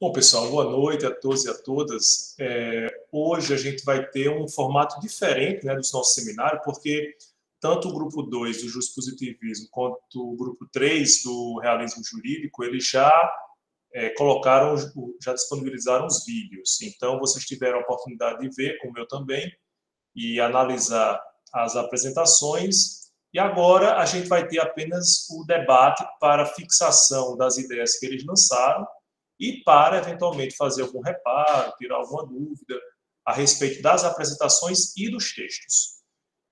Bom, pessoal, boa noite a todos e a todas. Hoje a gente vai ter um formato diferente, né, do nosso seminário, porque tanto o grupo 2 do Juspositivismo quanto o grupo 3 do Realismo Jurídico, eles já disponibilizaram os vídeos. Então, vocês tiveram a oportunidade de ver, como eu também, e analisar as apresentações. E agora a gente vai ter apenas o debate para fixação das ideias que eles lançaram e para, eventualmente, fazer algum reparo, tirar alguma dúvida a respeito das apresentações e dos textos.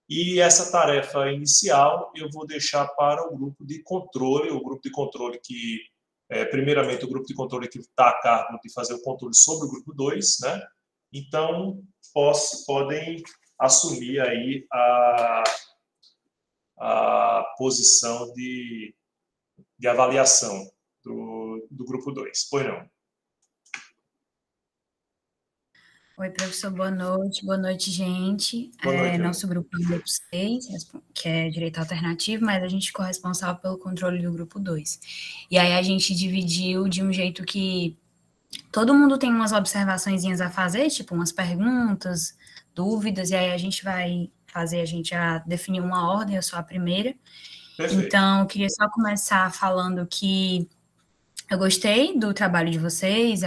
E essa tarefa inicial eu vou deixar para o grupo de controle, primeiramente, o grupo de controle que está a cargo de fazer o controle sobre o grupo 2, né? Então, podem assumir aí a posição de avaliação do grupo 2. Pois não. Oi, professor, boa noite. Boa noite, gente. Boa noite, nosso grupo é o grupo 6, que é Direito Alternativo, mas a gente ficou responsável pelo controle do grupo 2. E aí a gente dividiu de um jeito que todo mundo tem umas observaçõezinhas a fazer, tipo umas perguntas, dúvidas, e aí a gente vai fazer, a gente já definiu uma ordem, eu sou a primeira. Perfeito. Então, eu queria só começar falando que eu gostei do trabalho de vocês,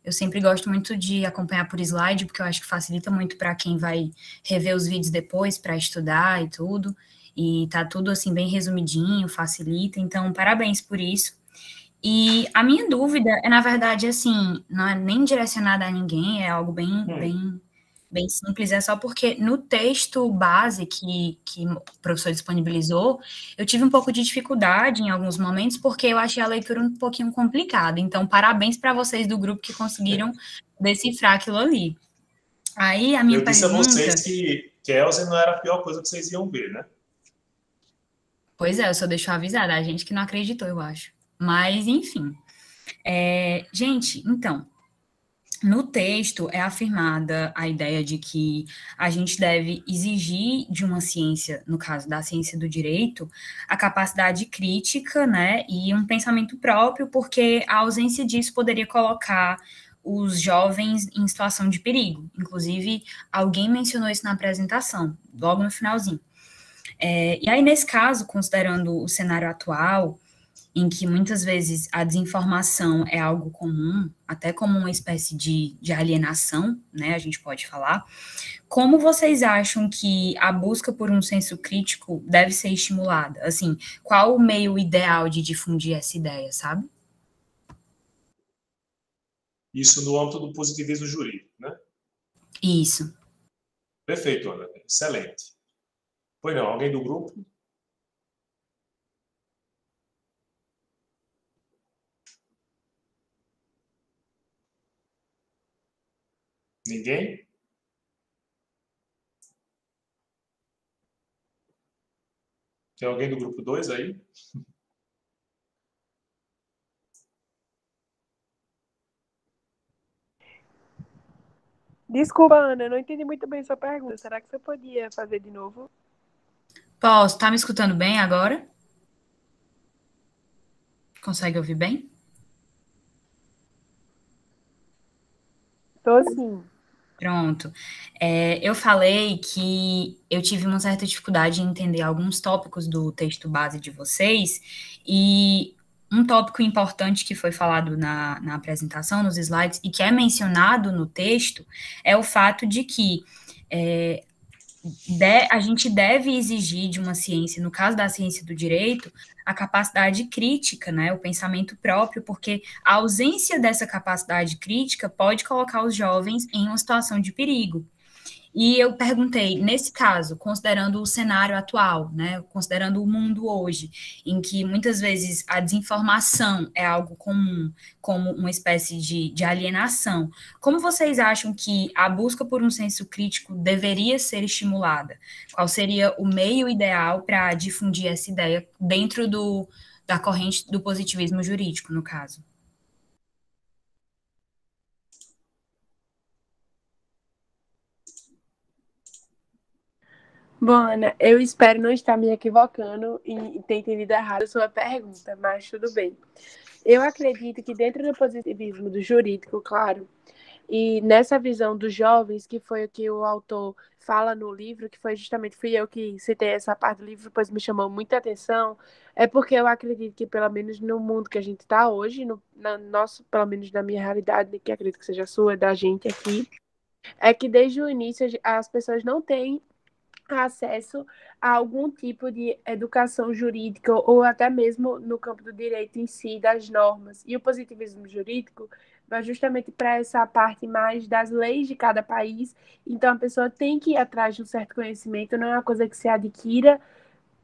eu sempre gosto muito de acompanhar por slide, porque eu acho que facilita muito para quem vai rever os vídeos depois, para estudar e tudo, e tá tudo assim bem resumidinho, facilita, então parabéns por isso. E a minha dúvida é, na verdade, assim, não é nem direcionada a ninguém, é algo bem simples, é só porque no texto base que o professor disponibilizou, eu tive um pouco de dificuldade em alguns momentos, porque eu achei a leitura um pouquinho complicada. Então, parabéns para vocês do grupo que conseguiram decifrar aquilo ali. Aí, a minha Eu disse a pergunta... vocês que Elze não era a pior coisa que vocês iam ver, né? Pois é, eu só deixo avisar, a gente que não acreditou, eu acho. Mas, enfim. Gente, então... No texto é afirmada a ideia de que a gente deve exigir de uma ciência, no caso da ciência do direito, a capacidade crítica, né, e um pensamento próprio, porque a ausência disso poderia colocar os jovens em situação de perigo. Inclusive, alguém mencionou isso na apresentação, logo no finalzinho. E aí, nesse caso, considerando o cenário atual, em que muitas vezes a desinformação é algo comum, até como uma espécie de alienação, né, a gente pode falar, como vocês acham que a busca por um senso crítico deve ser estimulada? Assim, qual o meio ideal de difundir essa ideia, sabe? Isso no âmbito do positivismo jurídico, né? Isso. Perfeito, Ana. Excelente. Pois não, alguém do grupo? Ninguém? Tem alguém do grupo 2 aí? Desculpa, Ana, eu não entendi muito bem sua pergunta. Será que você podia fazer de novo? Posso? Tá me escutando bem agora? Consegue ouvir bem? Tô sim. Pronto. Eu falei que eu tive uma certa dificuldade em entender alguns tópicos do texto base de vocês, e um tópico importante que foi falado na apresentação, nos slides, e que é mencionado no texto, é o fato de que a gente deve exigir de uma ciência, no caso da ciência do direito, a capacidade crítica, né, o pensamento próprio, porque a ausência dessa capacidade crítica pode colocar os jovens em uma situação de perigo. E eu perguntei, nesse caso, considerando o cenário atual, né, considerando o mundo hoje, em que muitas vezes a desinformação é algo comum, como uma espécie de alienação, como vocês acham que a busca por um senso crítico deveria ser estimulada? Qual seria o meio ideal para difundir essa ideia dentro da corrente do positivismo jurídico, no caso? Bom, Ana, eu espero não estar me equivocando e ter entendido errado a sua pergunta, mas tudo bem. Eu acredito que dentro do positivismo do jurídico, claro, e nessa visão dos jovens, que foi o que o autor fala no livro, que foi justamente fui eu que citei essa parte do livro, pois me chamou muita atenção, é porque eu acredito que, pelo menos no mundo que a gente está hoje, nosso, pelo menos na minha realidade, que acredito que seja a sua, da gente aqui, é que desde o início as pessoas não têm acesso a algum tipo de educação jurídica ou até mesmo no campo do direito em si, das normas. E o positivismo jurídico vai justamente para essa parte mais das leis de cada país. Então, a pessoa tem que ir atrás de um certo conhecimento, não é uma coisa que se adquira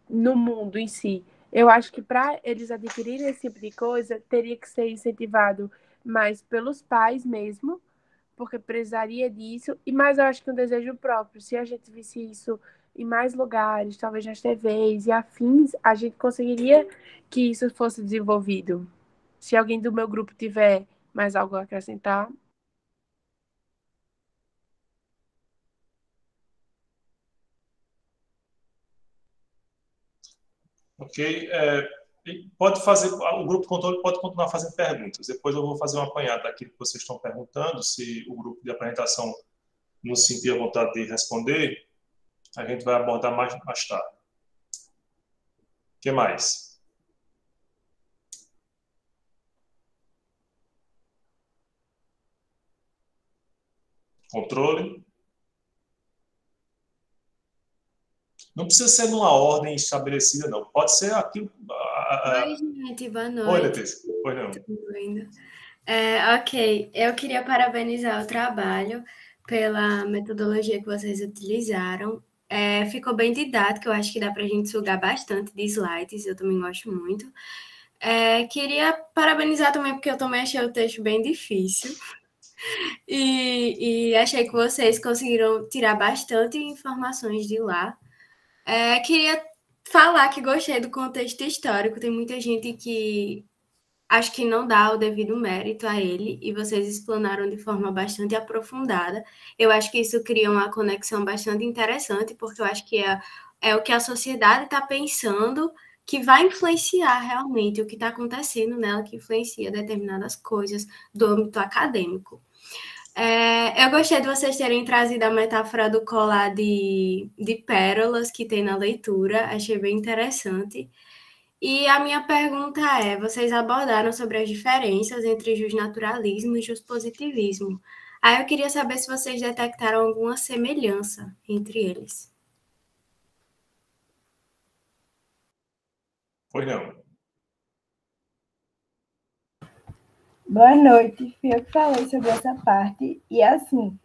no mundo em si. Eu acho que para eles adquirirem esse tipo de coisa, teria que ser incentivado mais pelos pais mesmo, porque precisaria disso, e mais eu acho que um desejo próprio. Se a gente visse isso em mais lugares, talvez nas TVs e afins, a gente conseguiria que isso fosse desenvolvido. Se alguém do meu grupo tiver mais algo a acrescentar. Ok? Pode fazer, o grupo de controle pode continuar fazendo perguntas. Depois eu vou fazer um apanhado daquilo que vocês estão perguntando. Se o grupo de apresentação não sentir a vontade de responder, a gente vai abordar mais tarde. O que mais? Controle. Não precisa ser numa ordem estabelecida, não. Pode ser aquilo. Oi, gente, boa Oi, noite. Letícia. Oi, não. Tudo bem? Ok, eu queria parabenizar o trabalho pela metodologia que vocês utilizaram. Ficou bem didático, eu acho que dá para a gente sugar bastante de slides, eu também gosto muito. Queria parabenizar também, porque eu também achei o texto bem difícil. E achei que vocês conseguiram tirar bastante informações de lá. Queria falar que gostei do contexto histórico. Tem muita gente que acho que não dá o devido mérito a ele, e vocês explanaram de forma bastante aprofundada. Eu acho que isso cria uma conexão bastante interessante, porque eu acho que é o que a sociedade está pensando que vai influenciar realmente o que está acontecendo nela, que influencia determinadas coisas do âmbito acadêmico. Eu gostei de vocês terem trazido a metáfora do colar de pérolas que tem na leitura, achei bem interessante. E a minha pergunta é: vocês abordaram sobre as diferenças entre justnaturalismo e justpositivismo. Aí eu queria saber se vocês detectaram alguma semelhança entre eles. Pois não. Boa noite, fui eu que falei sobre essa parte, e assim,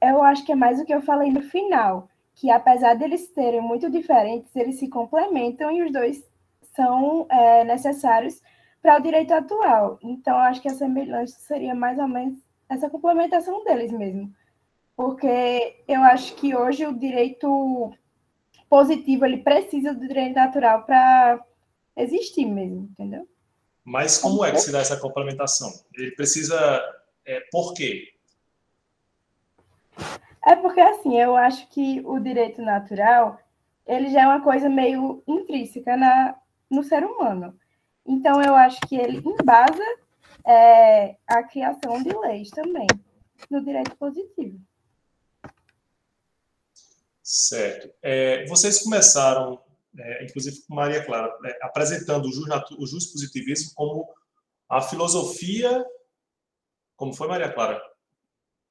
eu acho que é mais o que eu falei no final, que apesar deles serem muito diferentes, eles se complementam e os dois são necessários para o direito atual. Então, eu acho que a semelhança seria mais ou menos essa complementação deles mesmo, porque eu acho que hoje o direito positivo, ele precisa do direito natural para existir mesmo, entendeu? Mas como é que se dá essa complementação? Ele precisa... por quê? É porque, assim, eu acho que o direito natural, ele já é uma coisa meio intrínseca no ser humano. Então, eu acho que ele embasa a criação de leis também, no direito positivo. Certo. Vocês começaram, inclusive com Maria Clara, apresentando o justpositivismo como a filosofia... Como foi, Maria Clara?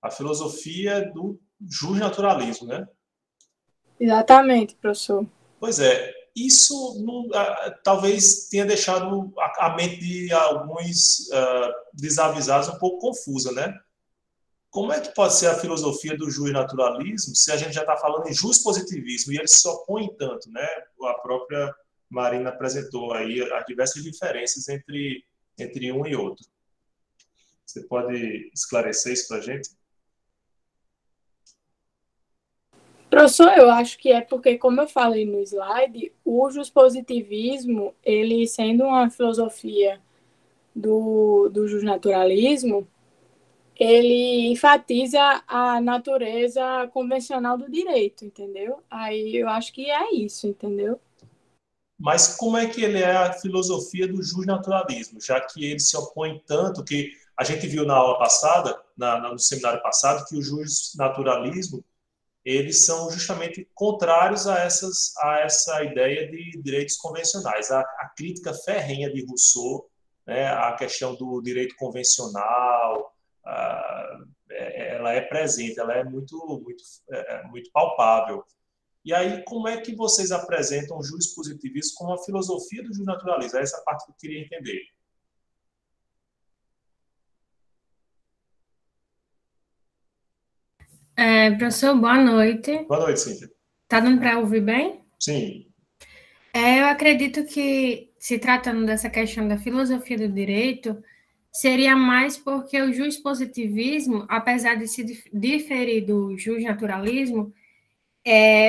A filosofia do justnaturalismo, né? Exatamente, professor. Pois é. Isso talvez tenha deixado a mente de alguns desavisados um pouco confusa, né? Como é que pode ser a filosofia do justnaturalismo se a gente já está falando em justpositivismo e ele se opõe tanto, né? A própria Marina apresentou aí as diversas diferenças entre um e outro. Você pode esclarecer isso para a gente? Professor, eu acho que é porque, como eu falei no slide, o positivismo, ele sendo uma filosofia do justnaturalismo, ele enfatiza a natureza convencional do direito, entendeu? Aí eu acho que é isso, entendeu? Mas como é que ele é a filosofia do justnaturalismo, já que ele se opõe tanto, que a gente viu na aula passada, no seminário passado, que o justnaturalismo, eles são justamente contrários a essa ideia de direitos convencionais. A crítica ferrenha de Rousseau, né, a questão do direito convencional, ela é presente, ela é muito palpável. E aí, como é que vocês apresentam o jurispositivismo como a filosofia do justnaturalismo? É essa parte que eu queria entender. Professor, boa noite. Boa noite, Cíntia. Tá dando para ouvir bem? Sim. Eu acredito que, se tratando dessa questão da filosofia do direito, seria mais porque o juspositivismo, apesar de se diferir do justnaturalismo,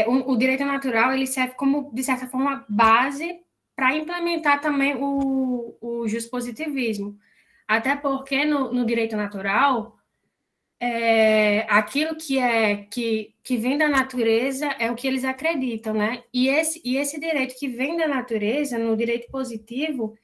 o direito natural ele serve como, de certa forma, base para implementar também o juspositivismo. Até porque no direito natural, aquilo que vem da natureza é o que eles acreditam, né? E esse direito que vem da natureza, no direito positivo,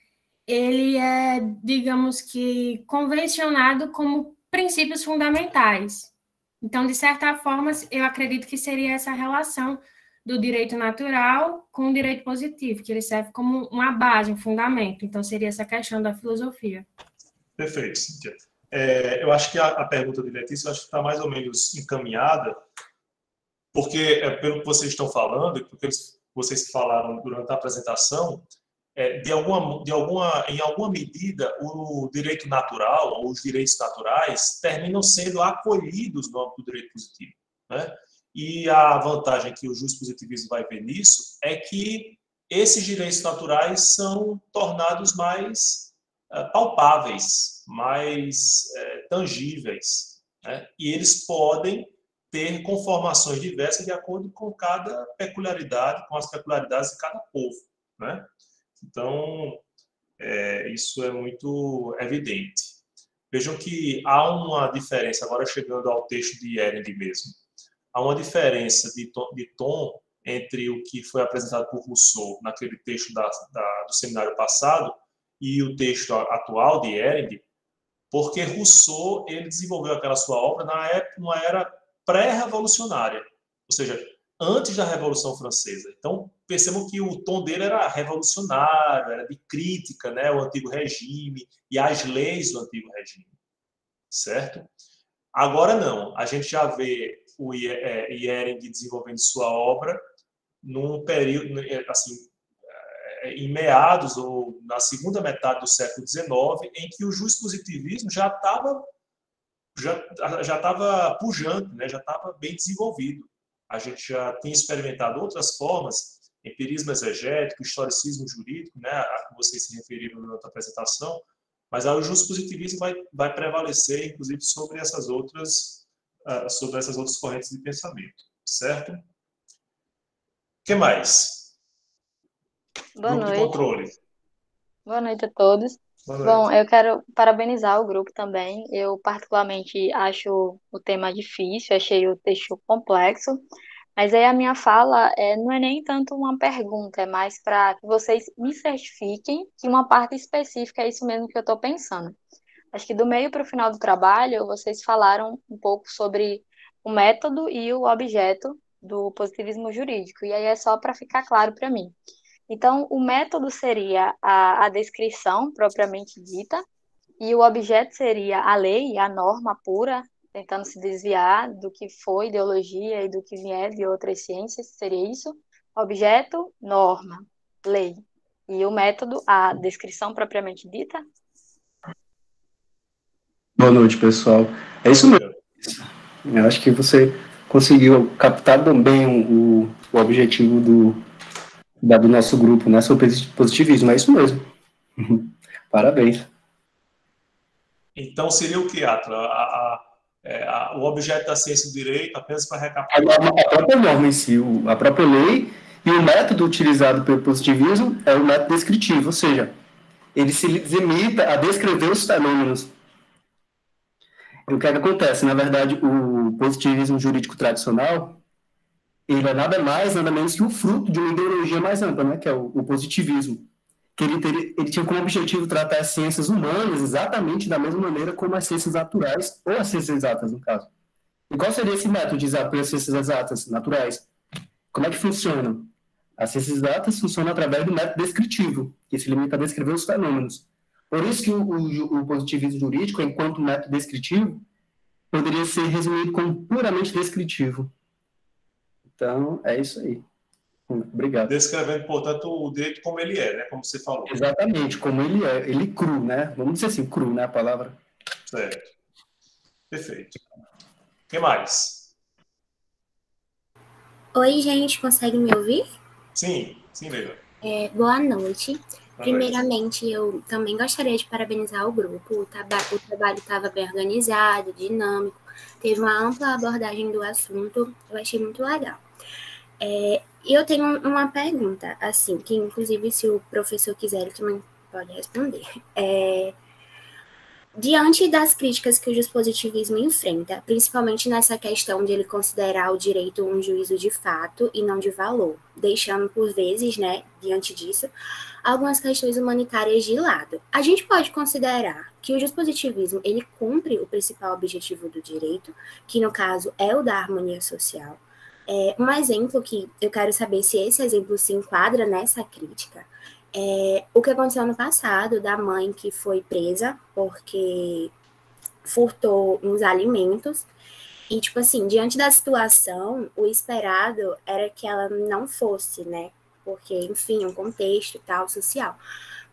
ele é, digamos que, convencionado como princípios fundamentais. Então, de certa forma, eu acredito que seria essa relação do direito natural com o direito positivo, que ele serve como uma base, um fundamento. Então, seria essa questão da filosofia. Perfeito, Cíntia. Eu acho que a pergunta de Letícia está mais ou menos encaminhada, porque, pelo que vocês estão falando, porque vocês falaram durante a apresentação, em alguma medida, o direito natural, ou os direitos naturais, terminam sendo acolhidos no âmbito do direito positivo, né? E a vantagem que o juspositivismo vai ver nisso é que esses direitos naturais são tornados mais palpáveis, mais tangíveis, né? E eles podem ter conformações diversas de acordo com cada peculiaridade, com as peculiaridades de cada povo, né? Então, isso é muito evidente. Vejam que há uma diferença, agora chegando ao texto de Ehrenberg mesmo, há uma diferença de tom entre o que foi apresentado por Rousseau naquele texto do seminário passado e o texto atual de Ehrenberg, porque Rousseau ele desenvolveu aquela sua obra numa era pré-revolucionária, ou seja, antes da Revolução Francesa. Então, percebam que o tom dele era revolucionário, era de crítica, né, ao antigo regime e às leis do antigo regime, certo? Agora não, a gente já vê o Ehrenberg desenvolvendo sua obra num período, assim, em meados ou na segunda metade do século XIX, em que o juspositivismo já estava pujante, né, já estava bem desenvolvido. A gente já tinha experimentado outras formas, empirismo exegético, historicismo jurídico, né, a que vocês se referiram durante a apresentação, mas o juspositivismo vai prevalecer, inclusive, sobre essas outras correntes de pensamento, certo? O que mais? Boa Grupo noite. de controle. Boa noite a todos. Boa noite. Bom, eu quero parabenizar o grupo também. Eu, particularmente, acho o tema difícil, achei o texto complexo, mas aí a minha fala não é nem tanto uma pergunta, é mais para que vocês me certifiquem que uma parte específica é isso mesmo que eu estou pensando. Acho que do meio para o final do trabalho, vocês falaram um pouco sobre o método e o objeto do positivismo jurídico, e aí é só para ficar claro para mim. Então, o método seria a descrição propriamente dita, e o objeto seria a lei, a norma pura, tentando se desviar do que foi ideologia e do que vier de outras ciências, seria isso? Objeto, norma, lei. E o método, a descrição propriamente dita? Boa noite, pessoal. É isso mesmo. Eu acho que você conseguiu captar bem o objetivo do nosso grupo, né, sobre positivismo. É isso mesmo. Parabéns. Então, seria o que, Atla? O objeto da ciência do direito, apenas para recapitular. A própria norma em si, a própria lei, e o método utilizado pelo positivismo é o método descritivo, ou seja, ele se limita a descrever os fenômenos. O que é que acontece? Na verdade, o positivismo jurídico tradicional, ele é nada mais, nada menos que o fruto de uma ideologia mais ampla, né, que é o positivismo, que ele tinha como objetivo tratar as ciências humanas exatamente da mesma maneira como as ciências naturais, ou as ciências exatas, no caso. E qual seria esse método de apoio às ciências exatas, naturais? Como é que funciona? As ciências exatas funcionam através do método descritivo, que se limita a descrever os fenômenos. Por isso que o positivismo jurídico, enquanto método descritivo, poderia ser resumido como puramente descritivo. Então, é isso aí. Obrigado. Descrevendo, portanto, o direito como ele é, né? Como você falou. Exatamente, como ele é. Ele cru, né? Vamos dizer assim, cru, né? A palavra. Certo. Perfeito. O que mais? Oi, gente, consegue me ouvir? Sim, Leila. Boa noite. Primeiramente, eu também gostaria de parabenizar o grupo. O trabalho estava bem organizado, dinâmico, teve uma ampla abordagem do assunto, eu achei muito legal. E eu tenho uma pergunta, assim, que inclusive se o professor quiser, ele também pode responder. Diante das críticas que o dispositivismo enfrenta, principalmente nessa questão de ele considerar o direito um juízo de fato e não de valor, deixando por vezes, né, diante disso, algumas questões humanitárias de lado. A gente pode considerar que o dispositivismo, ele cumpre o principal objetivo do direito, que no caso é o da harmonia social. Um exemplo que eu quero saber se esse exemplo se enquadra nessa crítica o que aconteceu no passado, da mãe que foi presa porque furtou uns alimentos. E, tipo assim, diante da situação, o esperado era que ela não fosse, né? Porque, enfim, um contexto e tal, social.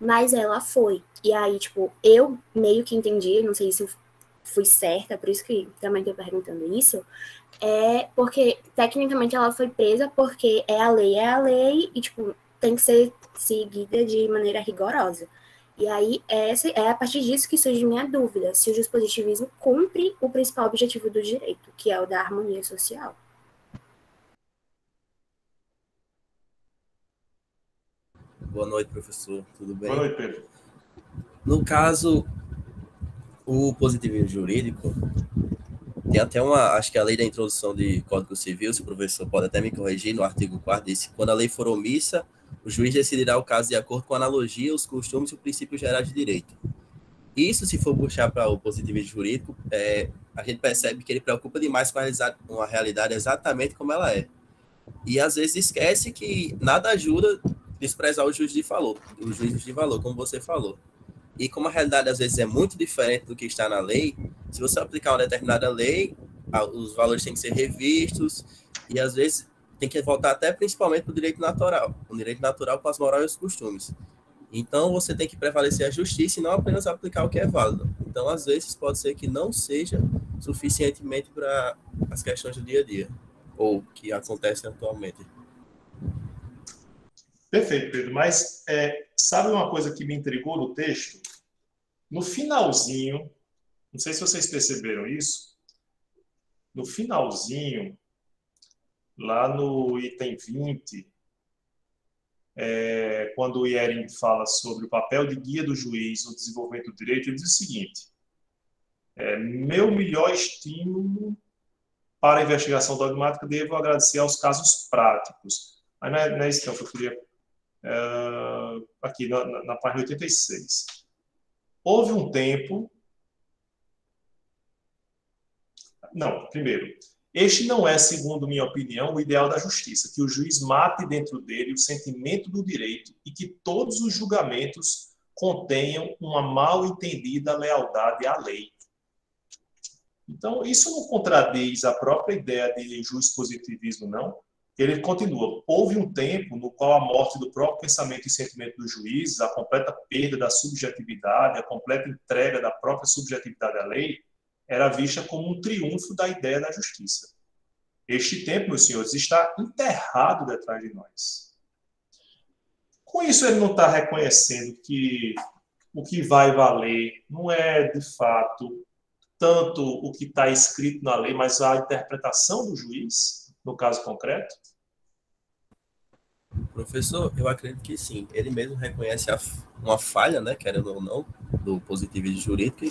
Mas ela foi. E aí, tipo, eu meio que entendi, não sei se eu fui certa, por isso que também tô perguntando isso, porque, tecnicamente, ela foi presa porque é a lei, e, tipo, tem que ser seguida de maneira rigorosa. E aí, é a partir disso que surge minha dúvida, se o dispositivismo cumpre o principal objetivo do direito, que é o da harmonia social. Boa noite, professor. Tudo bem? Boa noite, Pedro. No caso, o positivismo jurídico tem até acho que a lei da introdução de Código Civil, se o professor pode até me corrigir, no artigo 4º, diz que quando a lei for omissa, o juiz decidirá o caso de acordo com a analogia, os costumes e o princípio geral de direito. Isso, se for puxar para o positivismo jurídico, a gente percebe que ele preocupa demais com a realidade exatamente como ela é. E, às vezes, esquece que nada ajuda a desprezar os juízes de valor, como você falou. E como a realidade, às vezes, é muito diferente do que está na lei, se você aplicar uma determinada lei, os valores têm que ser revistos e, às vezes, tem que voltar até principalmente para o direito natural com as morais e os costumes. Então, você tem que prevalecer a justiça e não apenas aplicar o que é válido. Então, às vezes, pode ser que não seja suficientemente para as questões do dia a dia, ou que acontecem atualmente. Perfeito, Pedro. Mas sabe uma coisa que me intrigou no texto? No finalzinho, não sei se vocês perceberam isso, no finalzinho, lá no item 20, quando o Iering fala sobre o papel de guia do juiz no desenvolvimento do direito, ele diz o seguinte: meu melhor estímulo para a investigação dogmática, devo agradecer aos casos práticos. Mas não é isso que eu queria... aqui, na página 86. Houve um tempo... Não, primeiro... Este não é, segundo minha opinião, o ideal da justiça, que o juiz mate dentro dele o sentimento do direito e que todos os julgamentos contenham uma mal entendida lealdade à lei. Então, isso não contradiz a própria ideia de jurispositivismo, não? Ele continua: houve um tempo no qual a morte do próprio pensamento e sentimento dos juízes, a completa perda da subjetividade, a completa entrega da própria subjetividade à lei, era vista como um triunfo da ideia da justiça. Este tempo, meus senhores, está enterrado detrás de nós. Com isso, ele não está reconhecendo que o que vai valer não é, de fato, tanto o que está escrito na lei, mas a interpretação do juiz, no caso concreto? Professor, eu acredito que sim. Ele mesmo reconhece uma falha, né, querendo ou não, do positivismo jurídico,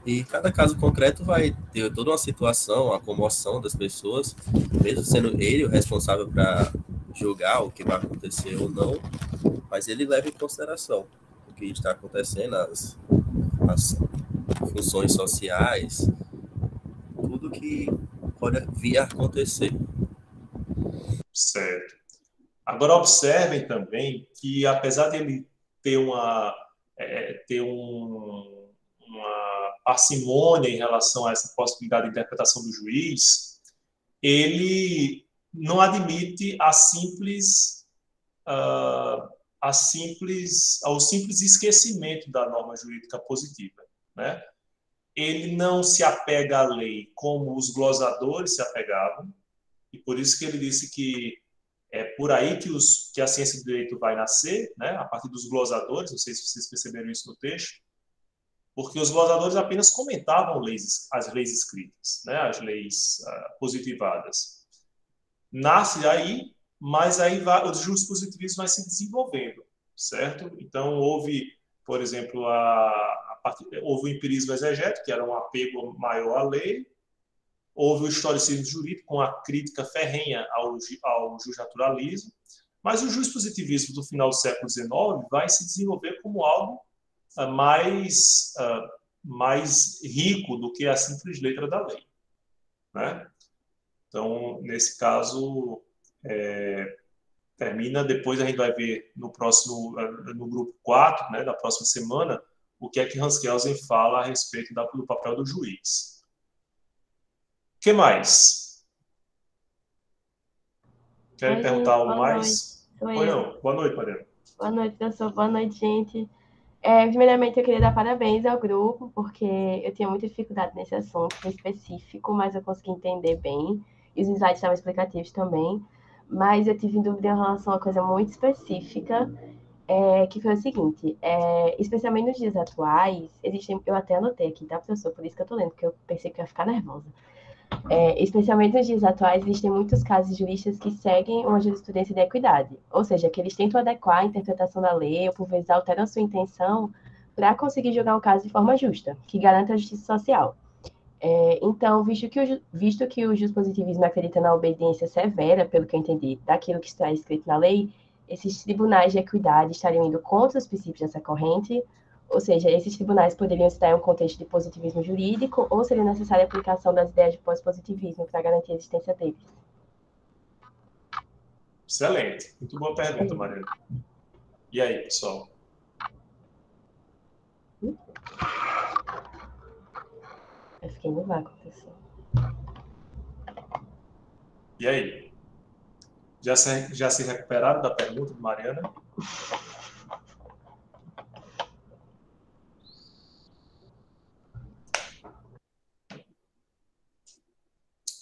e cada caso concreto vai ter toda uma situação, a comoção das pessoas, mesmo sendo ele o responsável para julgar o que vai acontecer ou não, mas ele leva em consideração o que está acontecendo, as funções sociais, tudo que pode vir a acontecer. Certo. Agora, observem também que, apesar dele ter uma parcimônia em relação a essa possibilidade de interpretação do juiz, ele não admite ao simples esquecimento da norma jurídica positiva, né? Ele não se apega à lei como os glosadores se apegavam, e por isso que ele disse que é por aí que a ciência do direito vai nascer, né? A partir dos glosadores, não sei se vocês perceberam isso no texto, porque os glosadores apenas comentavam as leis escritas, né? As leis positivadas. Nasce aí, mas aí o jurispositivismo vai se desenvolvendo, certo? Então, houve, por exemplo, houve o empirismo exegético, que era um apego maior à lei. Houve o historicismo jurídico, com a crítica ferrenha ao justnaturalismo, mas o jurispositivismo do final do século XIX vai se desenvolver como algo mais rico do que a simples letra da lei, né? Então, nesse caso, termina, depois a gente vai ver no grupo 4, né, da próxima semana, o que é que Hans Kelsen fala a respeito do papel do juiz. O que mais? Querem perguntar algo mais? Não. Boa noite, Mariana. Boa noite, professor. Boa noite, gente. Primeiramente, eu queria dar parabéns ao grupo, porque eu tinha muita dificuldade nesse assunto específico, mas eu consegui entender bem. E os slides estavam explicativos também. Mas eu tive dúvida em relação a uma coisa muito específica, que foi o seguinte, especialmente nos dias atuais, eu até anotei aqui, tá, professor? Por isso que eu tô lendo, porque eu pensei que eu ia ficar nervosa. Especialmente nos dias atuais, existem muitos casos de juristas que seguem uma jurisprudência de equidade, ou seja, que eles tentam adequar a interpretação da lei ou, por vezes, alteram sua intenção para conseguir julgar o caso de forma justa, que garanta a justiça social. Então, visto que o juspositivismo acredita na obediência severa, pelo que eu entendi, daquilo que está escrito na lei, esses tribunais de equidade estariam indo contra os princípios dessa corrente. Ou seja, esses tribunais poderiam estar em um contexto de positivismo jurídico ou seria necessária a aplicação das ideias de pós-positivismo para garantir a existência deles? Excelente. Muito boa pergunta, Mariana. E aí, pessoal? Eu fiquei no vácuo, pessoal. E aí? Já se recuperaram da pergunta de Mariana?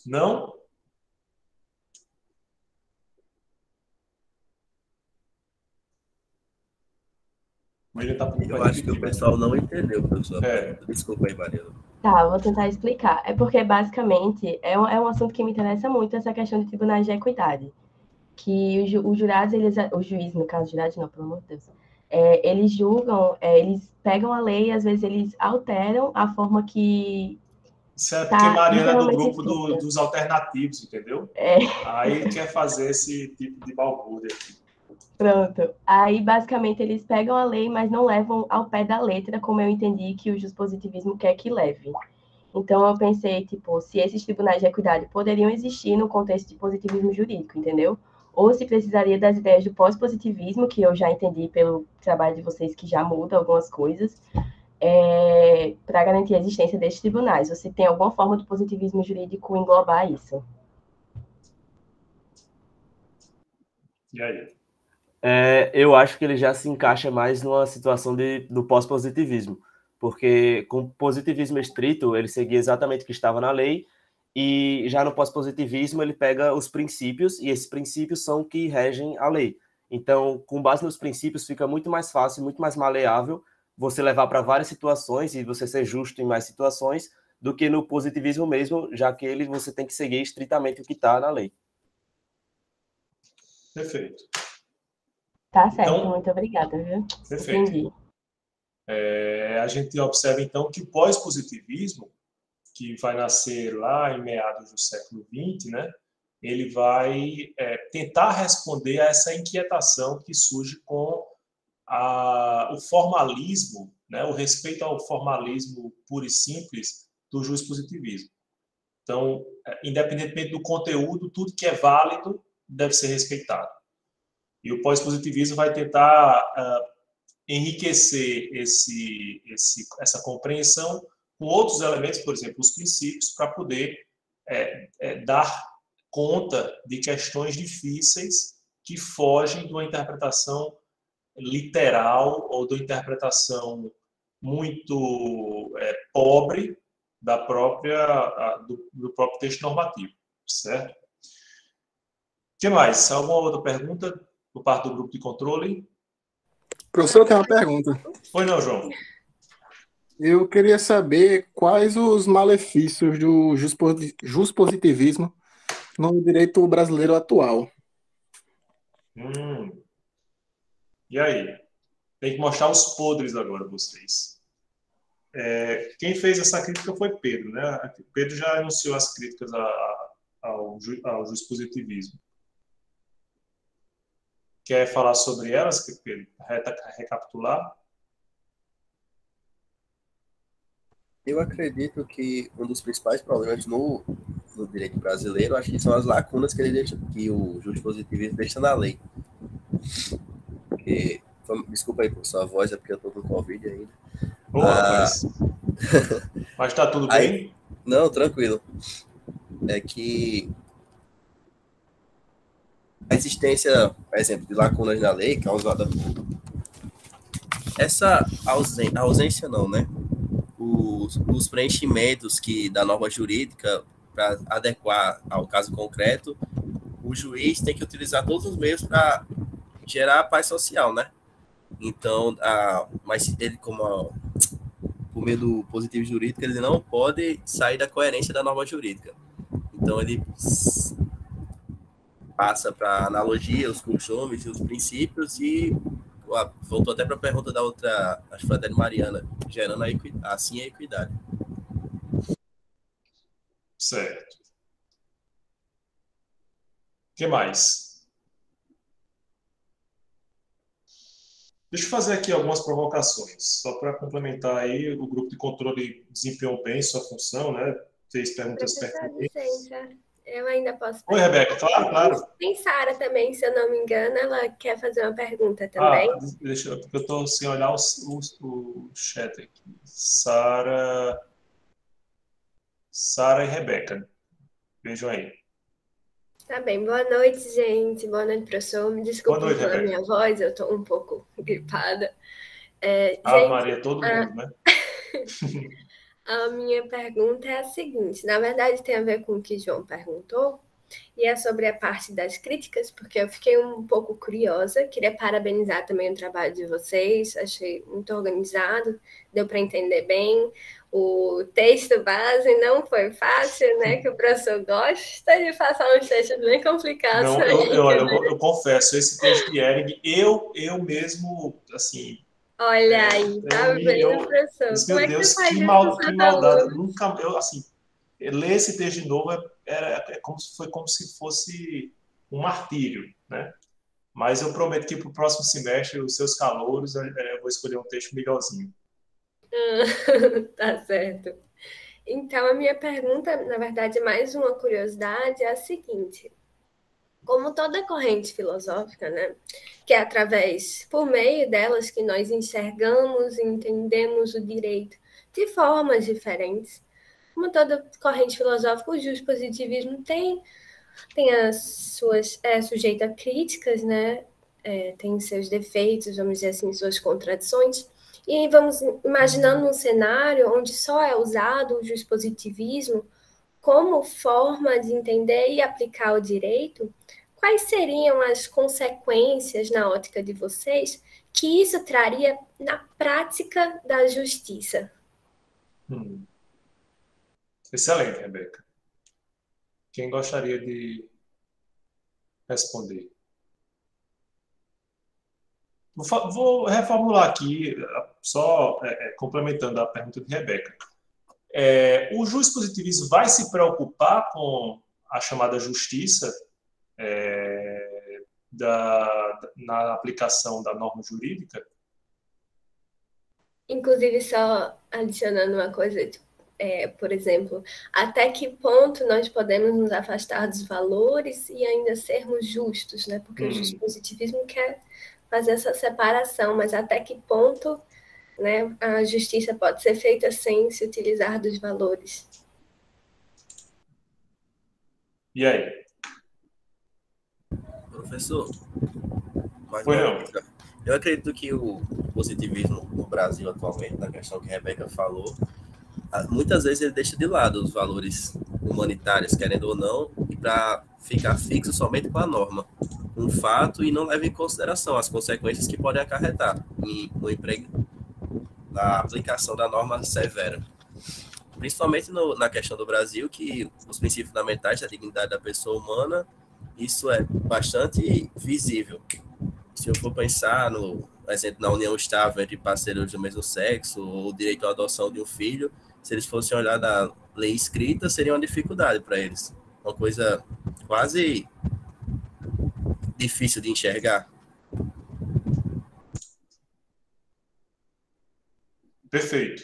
Não? Eu acho que o pessoal não entendeu, professor. Desculpa aí, Mariana. Tá, vou tentar explicar. É porque, basicamente, é um assunto que me interessa muito, essa questão de tribunais de equidade. Que os jurados, os juízes, no caso, jurados não, pelo amor de Deus, eles julgam, eles pegam a lei e, às vezes, eles alteram a forma que... Isso é porque Mariana é do grupo dos alternativos, entendeu? Aí quer fazer esse tipo de balbúrdia aqui. Pronto. Aí, basicamente, eles pegam a lei, mas não levam ao pé da letra, como eu entendi que o juspositivismo quer que leve. Então, eu pensei, tipo, se esses tribunais de equidade poderiam existir no contexto de positivismo jurídico, entendeu? Ou se precisaria das ideias do pós-positivismo, que eu já entendi pelo trabalho de vocês, que já muda algumas coisas, para garantir a existência desses tribunais. Você tem alguma forma do positivismo jurídico englobar isso? E aí? Eu acho que ele já se encaixa mais numa situação do pós-positivismo, porque com o positivismo estrito, ele seguia exatamente o que estava na lei, e já no pós-positivismo ele pega os princípios, e esses princípios são que regem a lei. Então, com base nos princípios, fica muito mais fácil, muito mais maleável você levar para várias situações e você ser justo em mais situações do que no positivismo mesmo, já que você tem que seguir estritamente o que está na lei. Perfeito. Tá certo, Então, muito obrigada, viu? perfeito. Entendi. A gente observa, então, que o pós-positivismo, que vai nascer lá em meados do século XX, né, ele vai tentar responder a essa inquietação que surge com o formalismo, né, o respeito ao formalismo puro e simples do positivismo. Então, independentemente do conteúdo, tudo que é válido deve ser respeitado. E o pós-positivismo vai tentar enriquecer essa compreensão com outros elementos, por exemplo, os princípios, para poder dar conta de questões difíceis que fogem de uma interpretação literal ou de uma interpretação muito pobre do próprio texto normativo, certo? O que mais? Alguma outra pergunta por parte do grupo de controle? Professor, eu tenho uma pergunta. Pois não, João. Eu queria saber quais os malefícios do positivismo no direito brasileiro atual. E aí? Tem que mostrar os podres agora, vocês. Quem fez essa crítica foi Pedro, né? Pedro já anunciou as críticas ao positivismo. Quer falar sobre elas, Pedro? Recapitular? Eu acredito que um dos principais problemas no direito brasileiro, acho que são as lacunas que o positivismo deixa na lei. Porque, desculpa aí por sua voz, é porque eu tô com Covid ainda. Mas tá tudo bem? Não, tranquilo. É que a existência, por exemplo, de lacunas na lei causada por essa ausência não, né? Os preenchimentos da norma jurídica para adequar ao caso concreto, o juiz tem que utilizar todos os meios para gerar paz social, né? Então, mas ele, por meio do positivo jurídico, ele não pode sair da coerência da norma jurídica. Então, ele passa para analogia, os costumes e os princípios e voltou até para a pergunta da outra, acho que foi a Dani Mariana, gerando assim a equidade. Certo. O que mais? Deixa eu fazer aqui algumas provocações, só para complementar aí. O grupo de controle desempenhou bem sua função, né? Fez perguntas pertinentes. Eu ainda posso perguntar. Oi, Rebeca, claro. Tem Sara também, se eu não me engano, ela quer fazer uma pergunta também. Porque eu estou sem olhar o chat aqui. Sara e Rebeca. Vejam aí. Tá bem. Boa noite, gente. Boa noite, professor. Me desculpe pela minha voz, eu estou um pouco gripada. Gente, Maria, todo mundo, né? A minha pergunta é a seguinte. Na verdade, tem a ver com o que João perguntou. E é sobre a parte das críticas, porque eu fiquei um pouco curiosa. Queria parabenizar também o trabalho de vocês. Achei muito organizado, deu para entender bem. O texto base não foi fácil, né? Que o professor gosta de passar uns textos bem complicados. Não, eu confesso, esse texto de Ehring, eu mesmo, assim... Olha aí, tá vendo, professor? Meu Deus, que maldade. Nunca, ler esse texto de novo foi como se fosse um martírio, né? Mas eu prometo que para o próximo semestre, os seus calouros, eu vou escolher um texto melhorzinho. Tá certo. Então, a minha pergunta, na verdade, mais uma curiosidade, é a seguinte. Como toda corrente filosófica, né, que é por meio delas que nós enxergamos e entendemos o direito de formas diferentes, como toda corrente filosófica, o positivismo tem as suas, sujeito a críticas, né, tem seus defeitos, vamos dizer assim, suas contradições, e aí vamos imaginando um cenário onde só é usado o positivismo como forma de entender e aplicar o direito. Quais seriam as consequências, na ótica de vocês, que isso traria na prática da justiça? Excelente, Rebeca. Quem gostaria de responder? Vou reformular aqui, só complementando a pergunta de Rebeca. O juiz positivismo vai se preocupar com a chamada justiça na aplicação da norma jurídica? Inclusive, só adicionando uma coisa, por exemplo, até que ponto nós podemos nos afastar dos valores e ainda sermos justos, né? Porque o positivismo quer fazer essa separação, mas até que ponto, né, a justiça pode ser feita sem se utilizar dos valores? E aí? Professor, mais Foi uma não. coisa. Eu acredito que o positivismo no Brasil atualmente, na questão que a Rebeca falou, muitas vezes ele deixa de lado os valores humanitários, querendo ou não, e para ficar fixo somente com a norma, um fato, e não leva em consideração as consequências que podem acarretar no emprego, na aplicação da norma severa. Principalmente na questão do Brasil, que os princípios fundamentais da dignidade da pessoa humana, isso é bastante visível. Se eu for pensar no exemplo na união estável entre parceiros do mesmo sexo, ou o direito à adoção de um filho, se eles fossem olhar da lei escrita, seria uma dificuldade para eles. Uma coisa quase difícil de enxergar. Perfeito.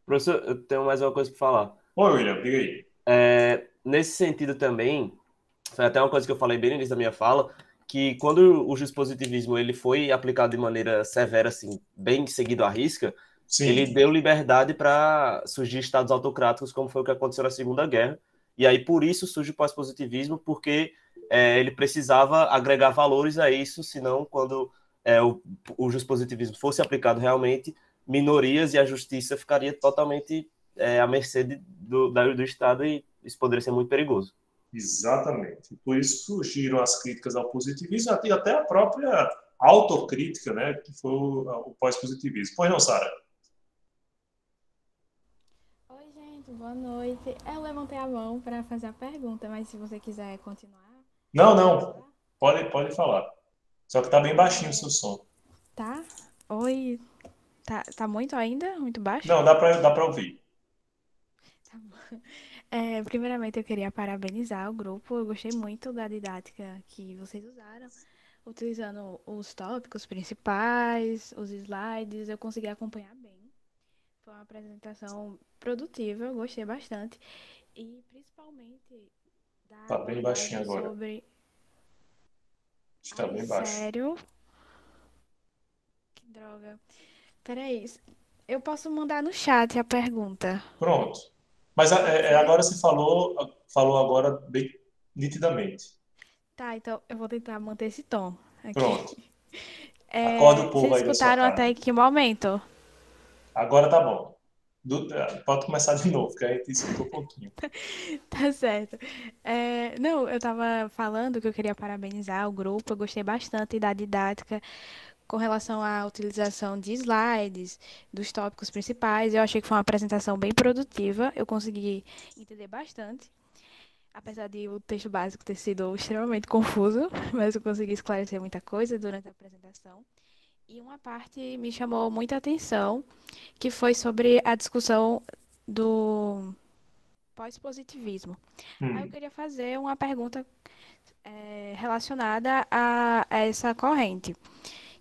Professor, eu tenho mais uma coisa para falar. Oi, William, diga aí. Nesse sentido também, foi até uma coisa que eu falei bem no início da minha fala, que quando o positivismo ele foi aplicado de maneira severa, assim, bem seguido à risca, ele deu liberdade para surgir estados autocráticos, como foi o que aconteceu na Segunda Guerra. E aí, por isso, surge o pós-positivismo, porque ele precisava agregar valores a isso, senão, quando o positivismo fosse aplicado realmente, minorias e a justiça ficaria totalmente à mercê do Estado, e isso poderia ser muito perigoso. Exatamente. Por isso surgiram as críticas ao positivismo e até a própria autocrítica, né, que foi o pós-positivismo. Pois não, Sara? Oi, gente, boa noite. Eu levantei a mão para fazer a pergunta, mas se você quiser continuar... Não. Pode falar. Só que tá bem baixinho o seu som. Tá? Oi. Tá muito ainda? Muito baixo? Não, dá para ouvir. Tá bom. Primeiramente, eu queria parabenizar o grupo. Eu gostei muito da didática que vocês usaram, utilizando os tópicos principais, os slides. Eu consegui acompanhar bem. Foi uma apresentação produtiva, eu gostei bastante. E principalmente Tá bem baixinho agora. Sobre... Está bem baixo. Sério? Que droga. Peraí, eu posso mandar no chat a pergunta. Pronto. Mas agora você falou agora bem nitidamente. Tá, então eu vou tentar manter esse tom aqui. Pronto. Acorda o povo vocês aí da sua escutaram casa. até que momento? Agora tá bom. Pode começar de novo, que a gente escutou um pouquinho. Tá certo. Não, eu tava falando que eu queria parabenizar o grupo. Eu gostei bastante da didática com relação à utilização de slides, dos tópicos principais. Eu achei que foi uma apresentação bem produtiva. Eu consegui entender bastante. Apesar de o texto básico ter sido extremamente confuso, mas eu consegui esclarecer muita coisa durante a apresentação. E uma parte me chamou muita atenção, que foi sobre a discussão do pós-positivismo. Aí eu queria fazer uma pergunta relacionada a essa corrente,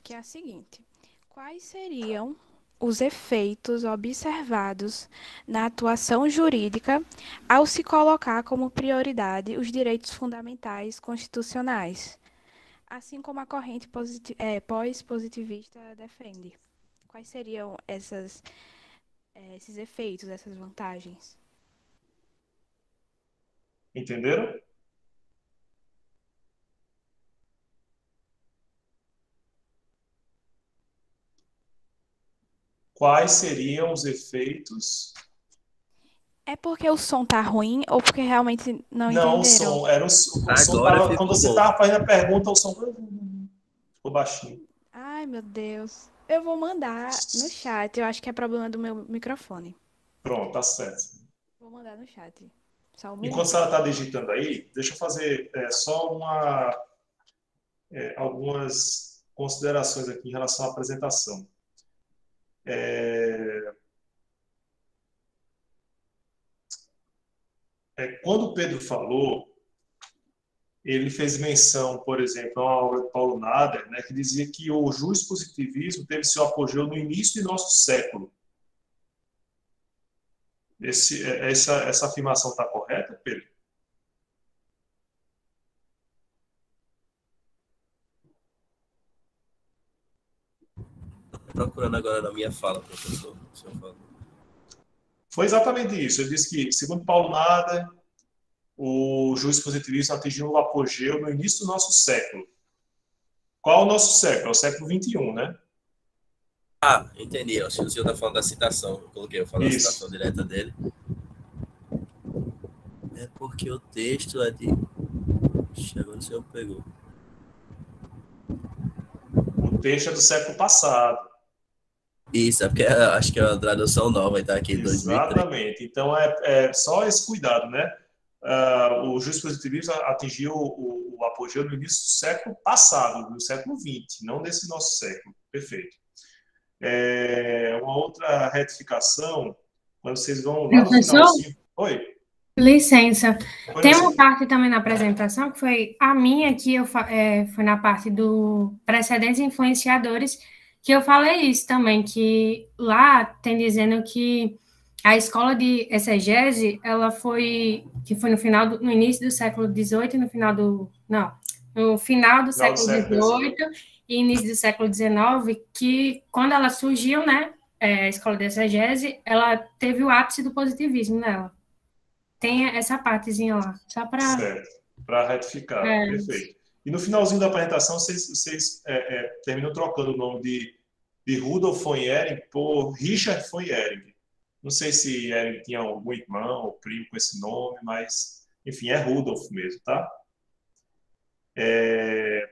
que é a seguinte: quais seriam os efeitos observados na atuação jurídica ao se colocar como prioridade os direitos fundamentais constitucionais, assim como a corrente pós-positivista defende? Quais seriam esses efeitos, essas vantagens? Entenderam? Quais seriam os efeitos? É porque o som tá ruim ou porque realmente não entenderam? Não, o som era o som tava, quando você estava fazendo a pergunta, o som ficou baixinho. Ai, meu Deus. Eu vou mandar no chat. Eu acho que é problema do meu microfone. Pronto, tá certo. Vou mandar no chat. Só um Enquanto minuto. ela está digitando aí, deixa eu fazer só algumas considerações aqui em relação à apresentação. Quando o Pedro falou, ele fez menção, por exemplo, a uma obra de Paulo Nader, né, que dizia que o juspositivismo teve seu apogeu no início de nosso século. Essa afirmação está correta, Pedro? Estou procurando agora na minha fala, professor. Foi exatamente isso. Ele disse que, segundo Paulo Nader, o juspositivismo atingiu o apogeu no início do nosso século. Qual é o nosso século? É o século XXI, né? Ah, entendi. O senhor está falando da citação. Eu falei da citação direta dele. É porque o texto é de... Agora o senhor pegou. O texto é do século passado. Isso, é porque acho que é uma tradução nova, está aqui em 2003. Exatamente. Então, é só esse cuidado, né? O juspositivismo atingiu o apogeu no início do século passado, no século XX, não desse nosso século. Perfeito. Uma outra retificação, quando vocês vão lá no finalzinho... Oi? Licença. Tem uma parte também na apresentação, que foi a minha, que foi na parte do precedentes influenciadores, que eu falei isso também, que lá tem dizendo que a escola de exegese, ela foi no início do século XVIII e no final do século XVIII e início do século XIX, que quando ela surgiu, né, a escola de exegese, ela teve o ápice do positivismo nela. Tem essa partezinha lá, só para... Certo, para retificar, perfeito. E no finalzinho da apresentação, vocês terminam trocando o nome de Rudolf von Ehring por Richard von Ehring. Não sei se Ehring tinha algum irmão ou primo com esse nome, mas, enfim, é Rudolf mesmo, tá? E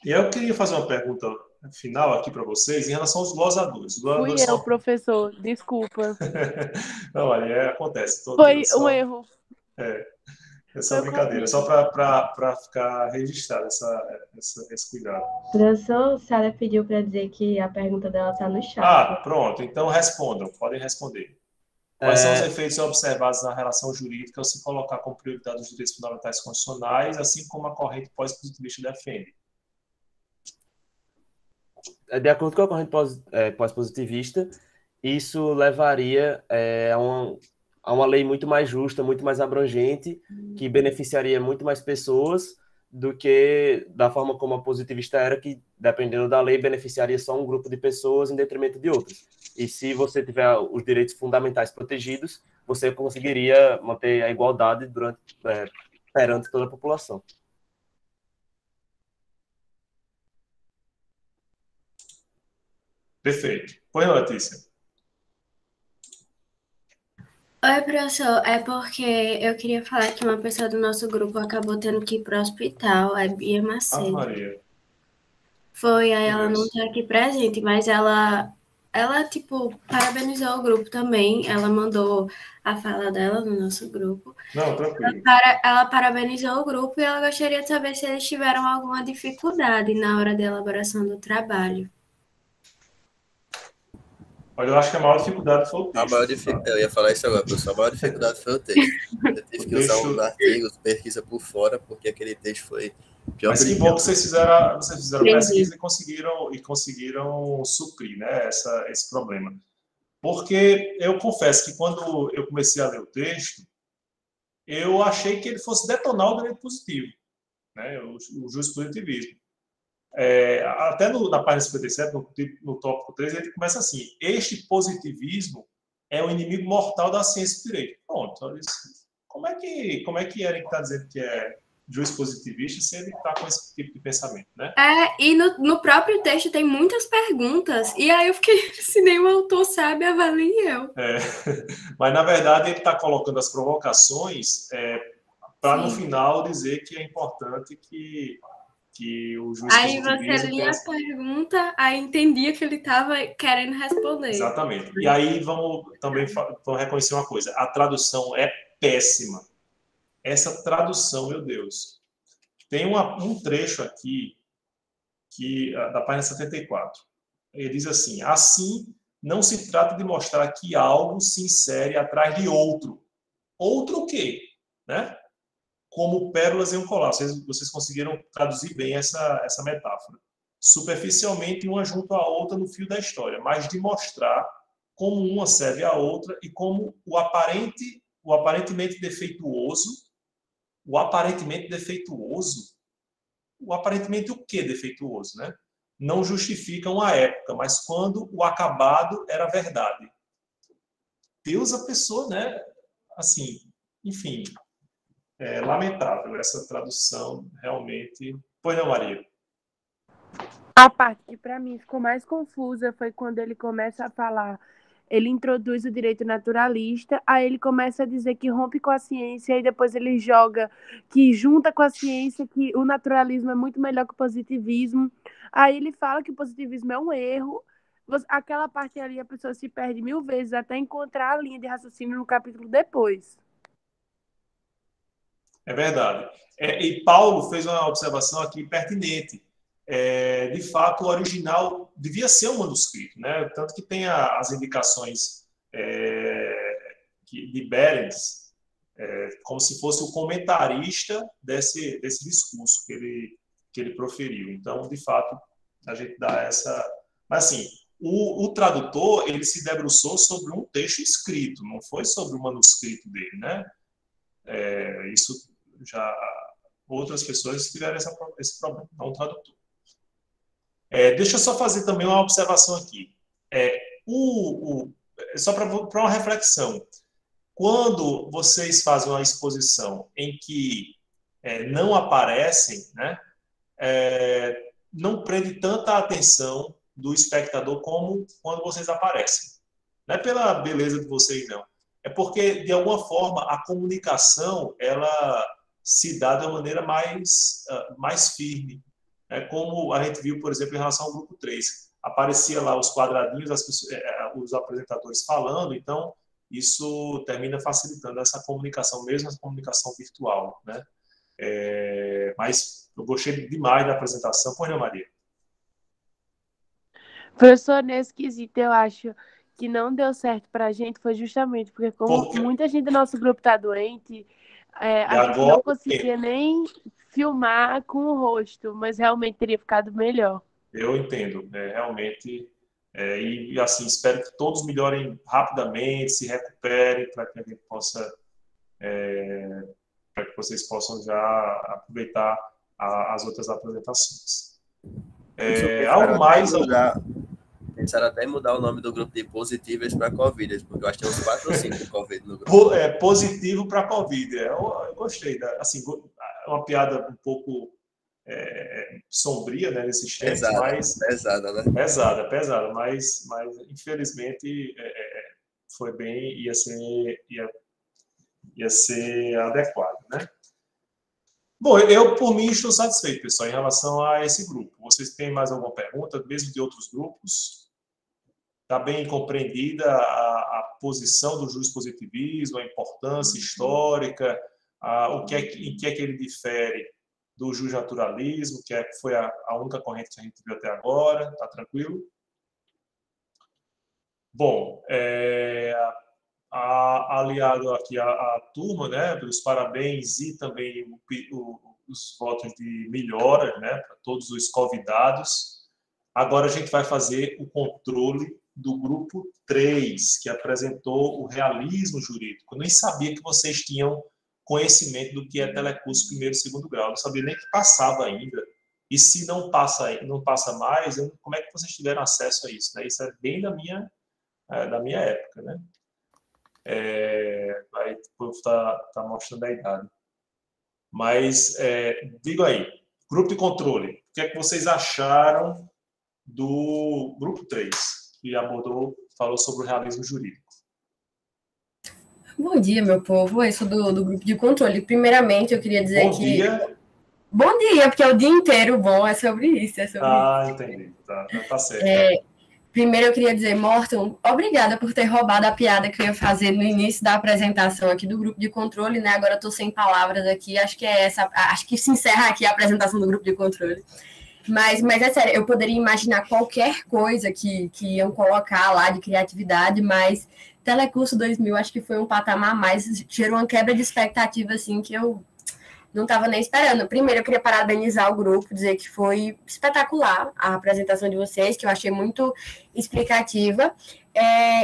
eu queria fazer uma pergunta final aqui para vocês em relação aos glosadores. Fui eu, professor, desculpa. Não, olha, acontece. Foi um erro. É só brincadeira, só para ficar registrado esse cuidado. Professor, a Sara pediu para dizer que a pergunta dela está no chat. Pronto, então respondam, podem responder. Quais são os efeitos observados na relação jurídica ao se colocar como prioridade os direitos fundamentais constitucionais, assim como a corrente pós-positivista defende? De acordo com a corrente pós-positivista, isso levaria a uma lei muito mais justa, muito mais abrangente, que beneficiaria muito mais pessoas do que da forma como a positivista era, que, dependendo da lei, beneficiaria só um grupo de pessoas em detrimento de outras. E se você tiver os direitos fundamentais protegidos, você conseguiria manter a igualdade perante toda a população. Perfeito. Põe, Letícia. Oi, professor. É porque eu queria falar que uma pessoa do nosso grupo acabou tendo que ir para o hospital, a Bia Macedo. Maria. Foi, aí ela não está aqui presente, mas ela, tipo, parabenizou o grupo também. Ela mandou a fala dela no nosso grupo. Não, tranquilo. Ela parabenizou o grupo e ela gostaria de saber se eles tiveram alguma dificuldade na hora da elaboração do trabalho. Olha, eu acho que a maior dificuldade foi o texto. Eu ia falar isso agora, professor. A maior dificuldade foi o texto. Eu tive que usar uns artigos, pesquisa por fora, porque aquele texto foi pior. Mas que bom que vocês fizeram pesquisa e conseguiram suprir, né, esse problema. Porque eu confesso que quando eu comecei a ler o texto, eu achei que ele fosse detonar o direito positivo, né, o juspositivismo. Até na página 57, no tópico 3, ele começa assim: este positivismo é o inimigo mortal da ciência do direito. Pronto, olha isso. Como é que Ehring está dizendo que é juspositivista se ele está com esse tipo de pensamento, né? E no próprio texto tem muitas perguntas, e aí eu fiquei, se nem o autor sabe, avalie eu. Mas, na verdade, ele está colocando as provocações para, no final, dizer que é importante que o juiz... Aí você lia a pergunta, aí entendia que ele estava querendo responder. Exatamente. E aí vamos também reconhecer uma coisa: a tradução é péssima. Essa tradução, meu Deus. Tem um trecho aqui da página 74. Ele diz assim: assim, não se trata de mostrar que algo se insere atrás de outro. Outro o quê? Né? Como pérolas em um colar. Vocês conseguiram traduzir bem essa metáfora. Superficialmente, uma junto à outra no fio da história, mas de mostrar como uma serve à outra e como o aparentemente defeituoso, o aparentemente o que defeituoso, né? Não justificam a época, mas quando o acabado era verdade. Deus, a pessoa, né? Assim, enfim, é lamentável essa tradução, realmente. Pois não, Maria? A parte que para mim ficou mais confusa foi quando ele começa a falar, ele introduz o direito naturalista, aí ele começa a dizer que rompe com a ciência, e depois ele joga que junta com a ciência, que o naturalismo é muito melhor que o positivismo. Aí ele fala que o positivismo é um erro. Aquela parte ali a pessoa se perde 1000 vezes até encontrar a linha de raciocínio no capítulo depois. É verdade. E Paulo fez uma observação aqui pertinente. De fato, o original devia ser um manuscrito, né? Tanto que tem as indicações de Behrens, como se fosse o comentarista desse discurso que ele proferiu. Então, de fato, a gente dá essa... Mas, assim, o tradutor, ele se debruçou sobre um texto escrito, não foi sobre o manuscrito dele, né? Isso já... Outras pessoas tiveram esse problema, não o tradutor. Deixa eu só fazer também uma observação aqui. Só para uma reflexão. Quando vocês fazem uma exposição em que não aparecem, né, não prende tanta atenção do espectador como quando vocês aparecem. Não é pela beleza de vocês, não. É porque, de alguma forma, a comunicação ela se dá de uma maneira mais firme. Como a gente viu, por exemplo, em relação ao grupo 3. Aparecia lá os quadradinhos, os apresentadores falando, então isso termina facilitando essa comunicação, mesmo essa comunicação virtual, né? Mas eu gostei demais da apresentação. Pois não, Maria? Professor, nesse quesito, eu acho que não deu certo para a gente, foi justamente porque como muita gente do nosso grupo está doente, a gente não conseguia nem filmar com o rosto, mas realmente teria ficado melhor. Eu entendo, realmente, e assim, espero que todos melhorem rapidamente, se recuperem, para que a gente possa, para que vocês possam já aproveitar as outras apresentações. Algo mais? Pensaram até em mudar o nome do grupo de positivos para Covid, porque eu acho que tem uns 4 ou 5 Covid no grupo. Positivo para Covid. Eu gostei. Assim, uma piada um pouco sombria, né, nesses tempos, mas... Pesada, né? Pesada, mas infelizmente foi bem, ia ser adequado, né? Bom, eu, por mim, estou satisfeito, pessoal, em relação a esse grupo. Vocês têm mais alguma pergunta, mesmo de outros grupos? Está bem compreendida a posição do positivismo, a importância histórica, em que é que ele difere do naturalismo, que foi a única corrente que a gente viu até agora? Está tranquilo? Bom, aliado aqui à turma, né, pelos parabéns e também os votos de melhora, né, para todos os convidados. Agora a gente vai fazer o controle do grupo 3, que apresentou o realismo jurídico. Eu nem sabia que vocês tinham conhecimento do que é telecurso primeiro e segundo grau. Eu não sabia nem que passava ainda. E se não passa mais, como é que vocês tiveram acesso a isso? Né? Isso é bem da minha época, né? Aí o povo está mostrando a idade. Mas, diga aí, grupo de controle, o que é que vocês acharam do grupo 3, que falou sobre o realismo jurídico? Bom dia, meu povo. Eu sou do grupo de controle. Primeiramente, eu queria dizer Bom dia, porque é o dia inteiro bom, é sobre isso. Entendi. Tá certo. Primeiro eu queria dizer, Morton, obrigada por ter roubado a piada que eu ia fazer no início da apresentação aqui do grupo de controle, né? Agora eu estou sem palavras aqui, acho que se encerra aqui a apresentação do grupo de controle. Mas é sério, eu poderia imaginar qualquer coisa que iam colocar lá de criatividade, mas Telecurso 2000 acho que foi um patamar a mais, gerou uma quebra de expectativa, assim, que eu não estava nem esperando. Primeiro, eu queria parabenizar o grupo, dizer que foi espetacular a apresentação de vocês, que eu achei muito explicativa.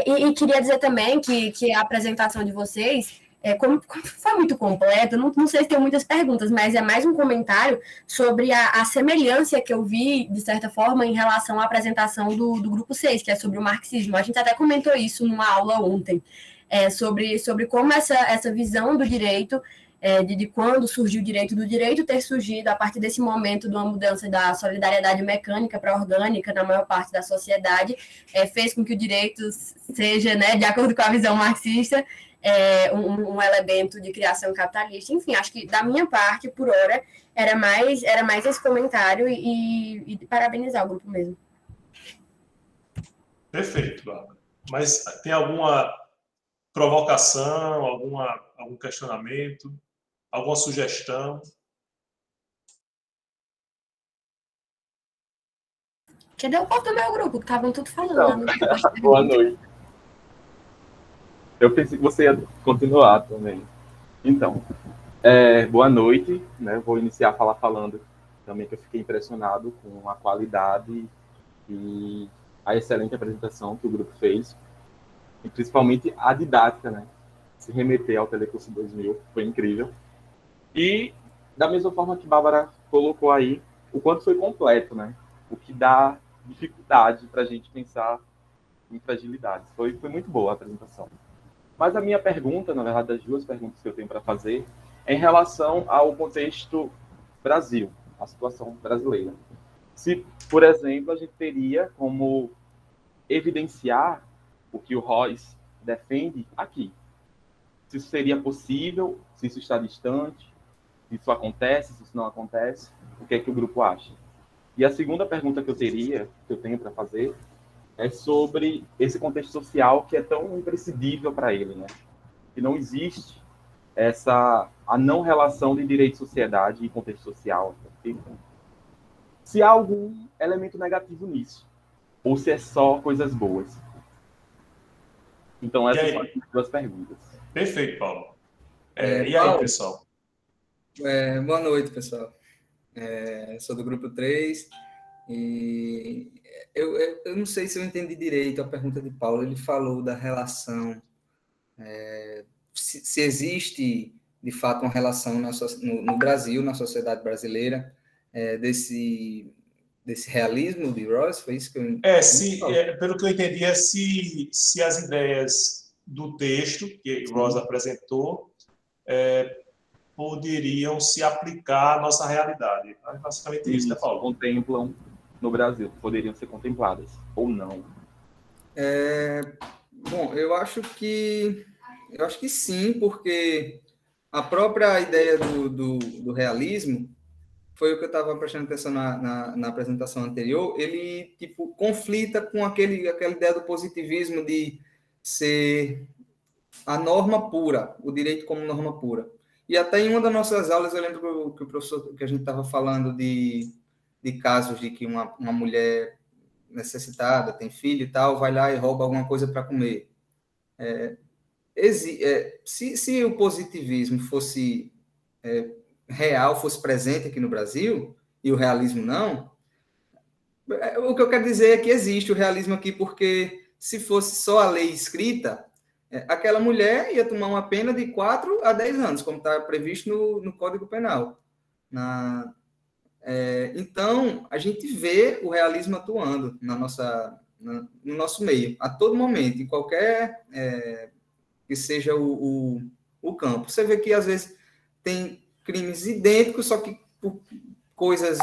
E queria dizer também que a apresentação de vocês, como foi muito completa, não sei se tem muitas perguntas, mas é mais um comentário sobre a semelhança que eu vi, de certa forma, em relação à apresentação do Grupo 6, que é sobre o marxismo. A gente até comentou isso numa aula ontem, sobre como essa visão do direito, de quando surgiu o direito ter surgido a partir desse momento de uma mudança da solidariedade mecânica para orgânica na maior parte da sociedade, fez com que o direito seja, né, de acordo com a visão marxista, um elemento de criação capitalista. Enfim, acho que da minha parte, por hora, era mais esse comentário e parabenizar o grupo mesmo. Perfeito, Bárbara. Mas tem alguma provocação, algum questionamento? Alguma sugestão? Cadê o povo do meu grupo? Que estavam tudo falando. Então, boa noite. Eu pensei que você ia continuar também. Então, boa noite. Né? Vou iniciar falando também que eu fiquei impressionado com a qualidade e a excelente apresentação que o grupo fez. E principalmente a didática, né? Se remeter ao Telecurso 2000 foi incrível. E, da mesma forma que Bárbara colocou aí, o quanto foi completo, né? O que dá dificuldade para a gente pensar em fragilidades. Foi muito boa a apresentação. Mas a minha pergunta, na verdade, das duas perguntas que eu tenho para fazer, é em relação ao contexto Brasil, a situação brasileira. Se, por exemplo, a gente teria como evidenciar o que o Royce defende aqui. Se isso seria possível, se isso está distante, se isso acontece, se isso não acontece, o que é que o grupo acha? E a segunda pergunta que eu tenho para fazer, é sobre esse contexto social que é tão imprescindível para ele, né? Que não existe a não relação de direito, sociedade e contexto social. Se há algum elemento negativo nisso, ou se é só coisas boas. Então, essas são as duas perguntas. Perfeito, Paulo. E aí, pessoal? Boa noite, pessoal. Sou do grupo 3 e eu não sei se eu entendi direito a pergunta de Paulo. Ele falou da relação, se existe, de fato, uma relação no Brasil, na sociedade brasileira, desse realismo de Royce, foi isso que eu entendi? Pelo que eu entendi, se as ideias do texto que Royce apresentou poderiam se aplicar à nossa realidade. É basicamente isso, né, Paulo? Contemplam no Brasil, poderiam ser contempladas, ou não? Bom, eu acho que sim, porque a própria ideia do realismo, foi o que eu estava prestando atenção na apresentação anterior, ele conflita com aquela ideia do positivismo de ser a norma pura, o direito como norma pura. E até em uma das nossas aulas, eu lembro que o professor, que a gente estava falando de casos de que uma mulher necessitada, tem filho e tal, vai lá e rouba alguma coisa para comer. Se o positivismo fosse real, fosse presente aqui no Brasil, e o realismo não, o que eu quero dizer é que existe o realismo aqui, porque se fosse só a lei escrita, aquela mulher ia tomar uma pena de 4 a 10 anos, como está previsto no Código Penal. Então, a gente vê o realismo atuando no nosso meio, a todo momento, em qualquer que seja o campo. Você vê que, às vezes, tem crimes idênticos, só que por coisas...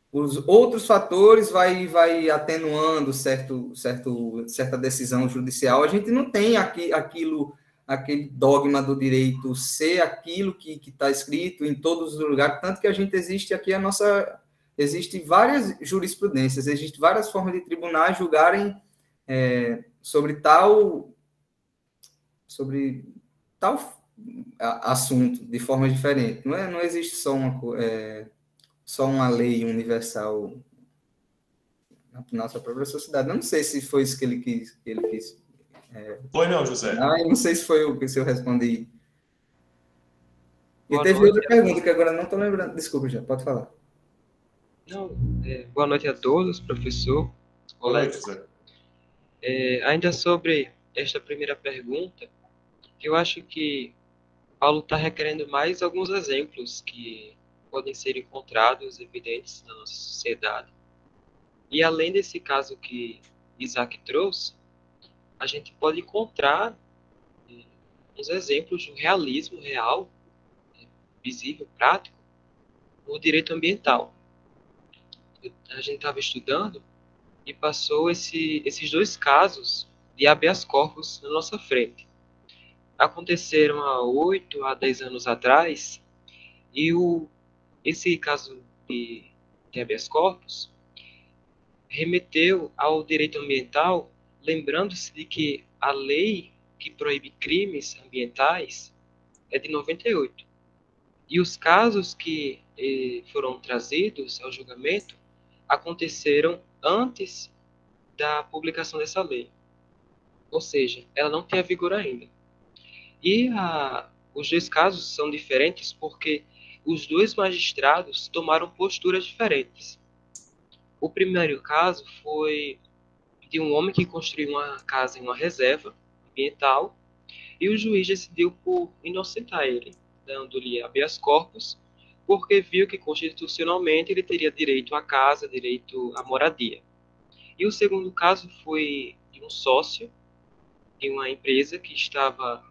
Os outros fatores vai atenuando certa decisão judicial. A gente não tem aquele dogma do direito ser aquilo que está escrito em todos os lugares, tanto que a gente existe aqui a nossa existem várias jurisprudências, existem várias formas de tribunais julgarem sobre tal assunto de forma diferente. Não existe só uma lei universal na nossa própria sociedade. Eu não sei se foi isso que ele quis. Foi não, José. Eu não sei se foi o que eu respondi. Boa E teve noite. outra pergunta que agora não estou lembrando. Desculpa, já pode falar. Não, boa noite a todos, professor, colegas. Ainda sobre esta primeira pergunta, eu acho que Paulo está requerendo mais alguns exemplos que podem ser encontrados, evidentes na nossa sociedade. E além desse caso que Isaac trouxe, a gente pode encontrar uns exemplos de um realismo real, visível, prático, no direito ambiental. A gente estava estudando e passou esses dois casos de habeas corpus na nossa frente. Aconteceram há 8 a 10 anos atrás, e esse caso de habeas corpus remeteu ao direito ambiental, lembrando-se de que a lei que proíbe crimes ambientais é de 98. E os casos que foram trazidos ao julgamento aconteceram antes da publicação dessa lei. Ou seja, ela não tem a vigor ainda. E os dois casos são diferentes porque os dois magistrados tomaram posturas diferentes. O primeiro caso foi de um homem que construiu uma casa em uma reserva ambiental e o juiz decidiu por inocentar ele, dando-lhe habeas corpus, porque viu que constitucionalmente ele teria direito à casa, direito à moradia. E o segundo caso foi de um sócio de uma empresa que estava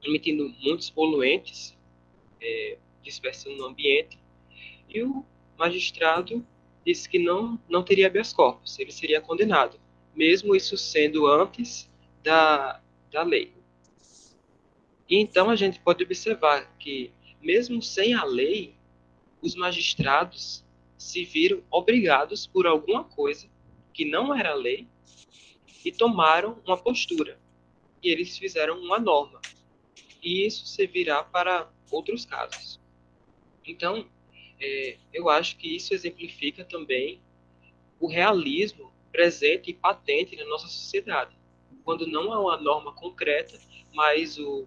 emitindo muitos poluentes, dispersando no ambiente, e o magistrado disse que não teria habeas corpus, ele seria condenado, mesmo isso sendo antes da lei. E então a gente pode observar que, mesmo sem a lei, os magistrados se viram obrigados por alguma coisa que não era lei e tomaram uma postura. E eles fizeram uma norma. E isso servirá para outros casos. Então, eu acho que isso exemplifica também o realismo presente e patente na nossa sociedade. Quando não há uma norma concreta, mas o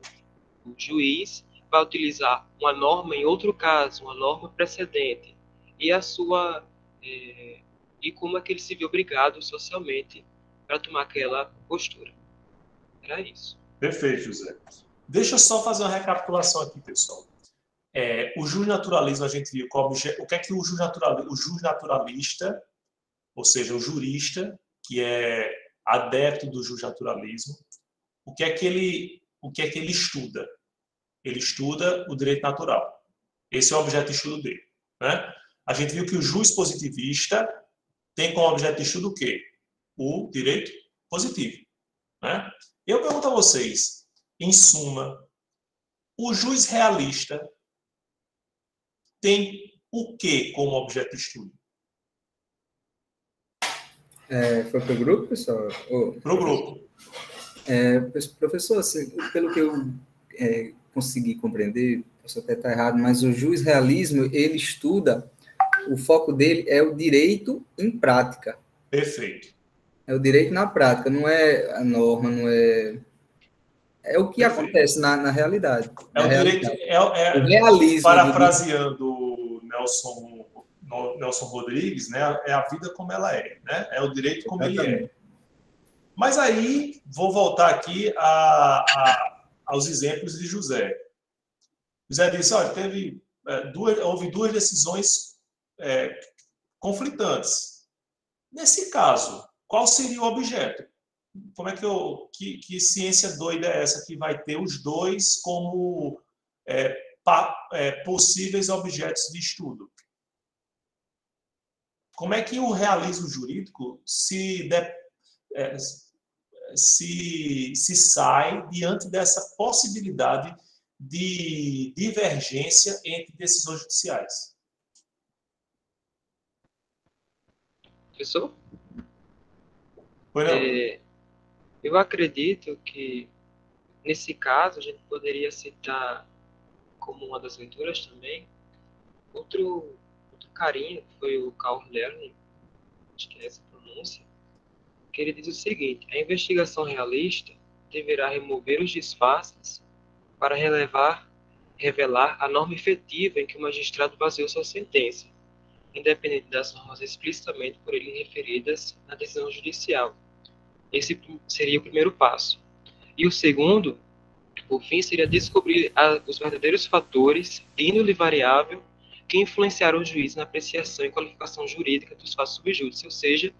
juiz vai utilizar uma norma em outro caso, uma norma precedente, e e como é que ele se viu obrigado socialmente para tomar aquela postura. Era isso. Perfeito, José. Deixa eu só fazer uma recapitulação aqui, pessoal. O justnaturalismo, a gente viu o que é que o justnaturalista, ou seja, o jurista, que é adepto do justnaturalismo, o que é que ele estuda? Ele estuda o direito natural. Esse é o objeto de estudo dele, né? A gente viu que o juiz positivista tem como objeto de estudo o quê? O direito positivo, né? Eu pergunto a vocês, em suma, o juiz realista tem o que como objeto de estudo? Foi para o grupo, pessoal? Para o grupo. Professor, assim, pelo que eu consegui compreender, posso até estar errado, mas o juiz realismo, ele estuda, o foco dele é o direito em prática. Perfeito. É o direito na prática, não é a norma, não é... É o que acontece na realidade. É o direito... o realismo. Parafraseando o Nelson Rodrigues, né? É a vida como ela é, né? É o direito como ele é. Mas aí, vou voltar aqui aos exemplos de José. José disse, olha, houve duas decisões conflitantes. Nesse caso, qual seria o objeto? Como é que ciência doida é essa que vai ter os dois como possíveis objetos de estudo? Como é que o realismo jurídico se sai diante dessa possibilidade de divergência entre decisões judiciais? Professor? Foi não. Eu acredito que, nesse caso, a gente poderia citar como uma das leituras também outro carinha, que foi o Carl Lerner, acho que é essa a pronúncia, que ele diz o seguinte: a investigação realista deverá remover os disfarces para revelar a norma efetiva em que o magistrado baseou sua sentença, independente das normas explicitamente por ele referidas na decisão judicial. Esse seria o primeiro passo. E o segundo, por fim, seria descobrir os verdadeiros fatores de índole variável que influenciaram o juiz na apreciação e qualificação jurídica dos fatos subjúdice, ou seja,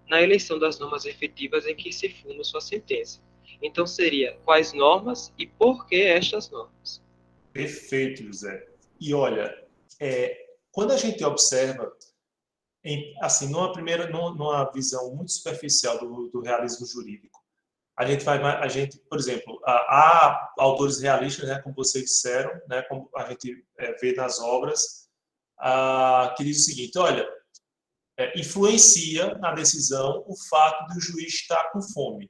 na eleição das normas efetivas em que se funda sua sentença. Então, seria quais normas e por que estas normas. Perfeito, José. E olha, quando a gente observa, assim, numa visão muito superficial do realismo jurídico, a gente, por exemplo, há autores realistas, né, como vocês disseram, né, como a gente vê nas obras, que diz o seguinte: olha, influencia na decisão o fato de o juiz estar com fome.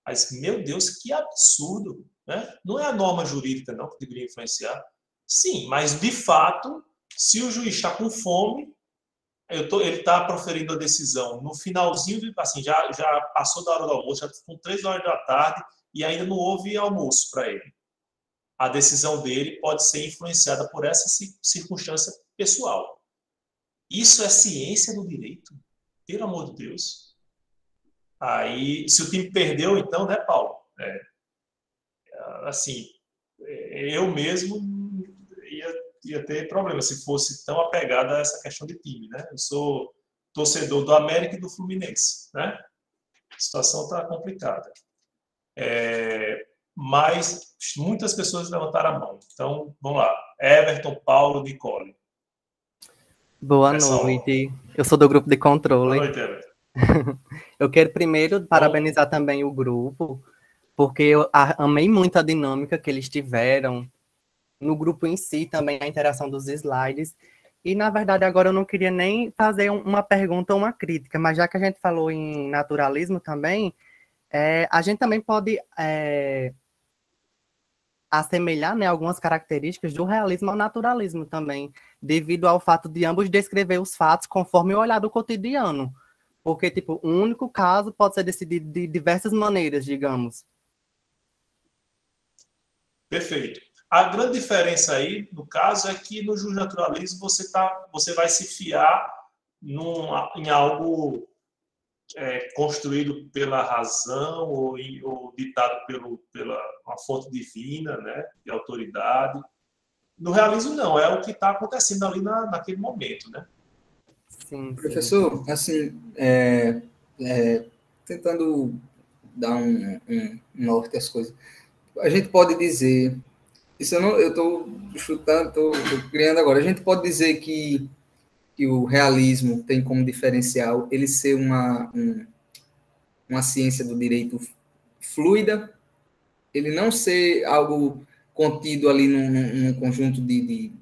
Mas, meu Deus, que absurdo, né? Não é a norma jurídica, não, que deveria influenciar. Sim, mas, de fato, se o juiz está com fome, ele está proferindo a decisão no finalzinho, assim, já passou da hora do almoço, já com 3 horas da tarde e ainda não houve almoço para ele. A decisão dele pode ser influenciada por essa circunstância pessoal. Isso é ciência do direito? Pelo amor de Deus. Aí, se o time perdeu, então, né, Paulo? Assim, eu mesmo ia ter problema se fosse tão apegado a essa questão de time, né? Eu sou torcedor do América e do Fluminense, né? A situação está complicada. Mas muitas pessoas levantaram a mão. Então, vamos lá. Everton, Paulo, Nicole. Boa noite. Eu sou do grupo de controle. Boa noite, Everton. Eu quero primeiro parabenizar também o grupo, porque eu amei muito a dinâmica que eles tiveram no grupo em si, também a interação dos slides. E, na verdade, agora eu não queria nem fazer uma pergunta ou uma crítica, mas já que a gente falou em naturalismo também, a gente também pode assemelhar, né, algumas características do realismo ao naturalismo também, devido ao fato de ambos descrever os fatos conforme o olhar do cotidiano. Porque, tipo, um único caso pode ser decidido de diversas maneiras, digamos. Perfeito. A grande diferença aí, no caso, é que no justnaturalismo você vai se fiar em algo construído pela razão ou ditado pela uma fonte divina, né, de autoridade. No realismo, não. É o que está acontecendo ali naquele momento, né? Sim. Professor, assim, tentando dar um norte às coisas, a gente pode dizer, isso eu estou chutando, estou criando agora, a gente pode dizer que o realismo tem como diferencial ele ser uma ciência do direito fluida, ele não ser algo contido ali num conjunto de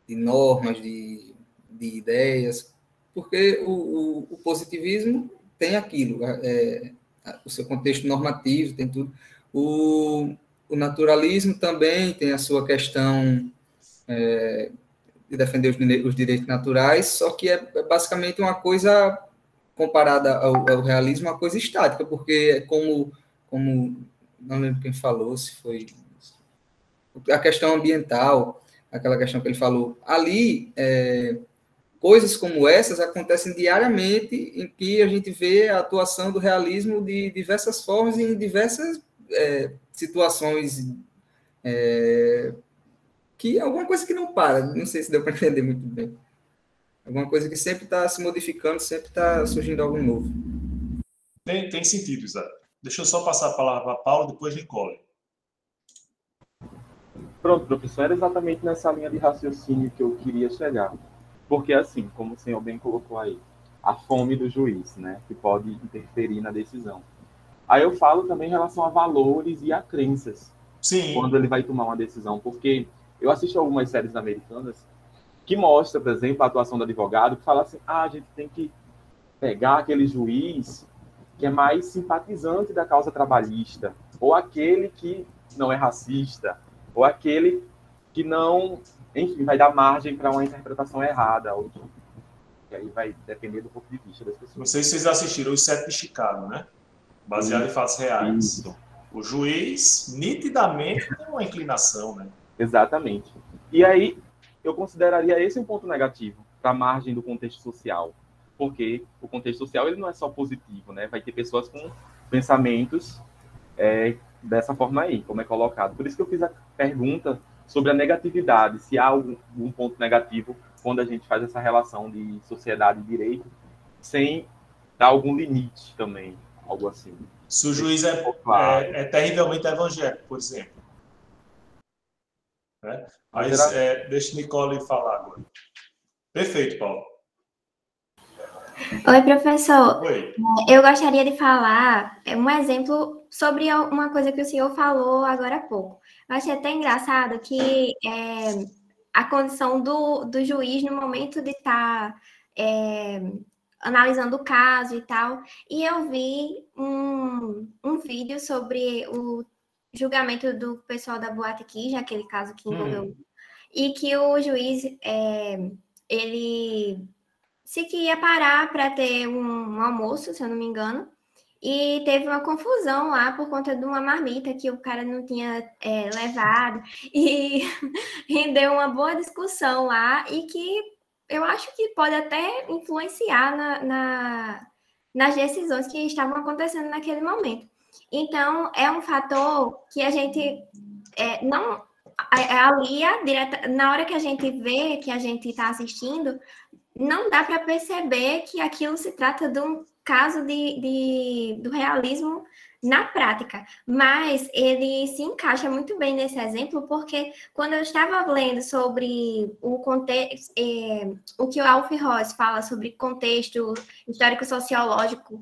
normas, de ideias, porque o positivismo tem aquilo, o seu contexto normativo, tem tudo. O naturalismo também tem a sua questão de defender os direitos naturais, só que é basicamente uma coisa, comparada ao realismo, uma coisa estática, porque como não lembro quem falou, se foi a questão ambiental, aquela questão que ele falou, ali, coisas como essas acontecem diariamente, em que a gente vê a atuação do realismo de diversas formas, em diversas situações, que é alguma coisa que não para, não sei se deu para entender muito bem. Alguma coisa que sempre está se modificando, sempre está surgindo algo novo. Tem sentido, Zé. Deixa eu só passar a palavra para Paulo, depois Nicole. Pronto, professor, era exatamente nessa linha de raciocínio que eu queria chegar. Porque, assim, como o senhor bem colocou aí, a fome do juiz, né, que pode interferir na decisão. Aí eu falo também em relação a valores e a crenças. Sim. Quando ele vai tomar uma decisão. Porque eu assisto algumas séries americanas que mostram, por exemplo, a atuação do advogado, que fala assim, a gente tem que pegar aquele juiz que é mais simpatizante da causa trabalhista, ou aquele que não é racista, ou aquele que não, enfim, vai dar margem para uma interpretação errada. E aí vai depender do ponto de vista das pessoas. Não sei se vocês assistiram Os Sete de Chicago, né? Baseado em fatos reais. Isso. O juiz, nitidamente, tem uma inclinação, né? Exatamente. E aí, eu consideraria esse um ponto negativo, para a margem do contexto social. Porque o contexto social ele não é só positivo, né? Vai ter pessoas com pensamentos dessa forma aí, como é colocado. Por isso que eu fiz a pergunta sobre a negatividade, se há algum ponto negativo quando a gente faz essa relação de sociedade e direito, sem dar algum limite também, algo assim. Se o juiz é terrivelmente evangélico, por exemplo. Né? Mas deixa Nicole falar agora. Perfeito, Paulo. Oi, professor. Oi. Eu gostaria de falar um exemplo sobre uma coisa que o senhor falou agora há pouco. Eu achei até engraçado que a condição do juiz no momento de estar analisando o caso e tal, e eu vi um vídeo sobre o julgamento do pessoal da Boate Kiss, aquele caso que envolveu, e que o juiz, ele se que ia parar para ter um almoço, se eu não me engano, e teve uma confusão lá por conta de uma marmita que o cara não tinha levado, e rendeu uma boa discussão lá, e que eu acho que pode até influenciar nas decisões que estavam acontecendo naquele momento. Então, é um fator que a gente não alia direta, na hora que a gente vê, que a gente está assistindo, não dá para perceber que aquilo se trata de um caso do realismo na prática, mas ele se encaixa muito bem nesse exemplo, porque quando eu estava lendo sobre o contexto, o que o Alf Ross fala sobre contexto histórico-sociológico,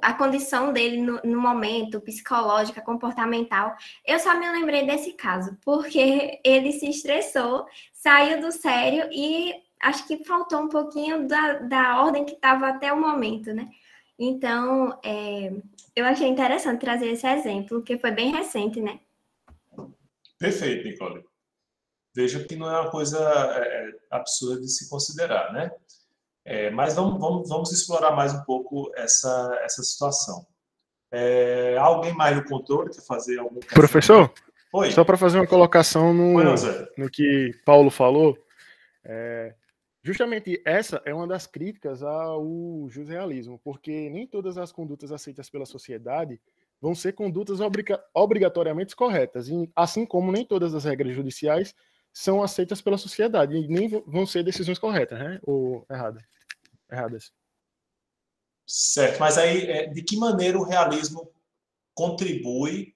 a condição dele no momento, psicológica, comportamental, eu só me lembrei desse caso, porque ele se estressou, saiu do sério e acho que faltou um pouquinho da ordem que estava até o momento, né? Então, eu achei interessante trazer esse exemplo, que foi bem recente, né? Perfeito, Nicole. Veja que não é uma coisa absurda de se considerar, né? Mas vamos explorar mais um pouco essa situação. Alguém mais no controle quer fazer algum... Professor? Oi. Só para fazer uma colocação no que Paulo falou, justamente essa é uma das críticas ao jusrealismo, porque nem todas as condutas aceitas pela sociedade vão ser condutas obrigatoriamente corretas, assim como nem todas as regras judiciais são aceitas pela sociedade, e nem vão ser decisões corretas, né? Ou erradas. Certo, mas aí de que maneira o realismo contribui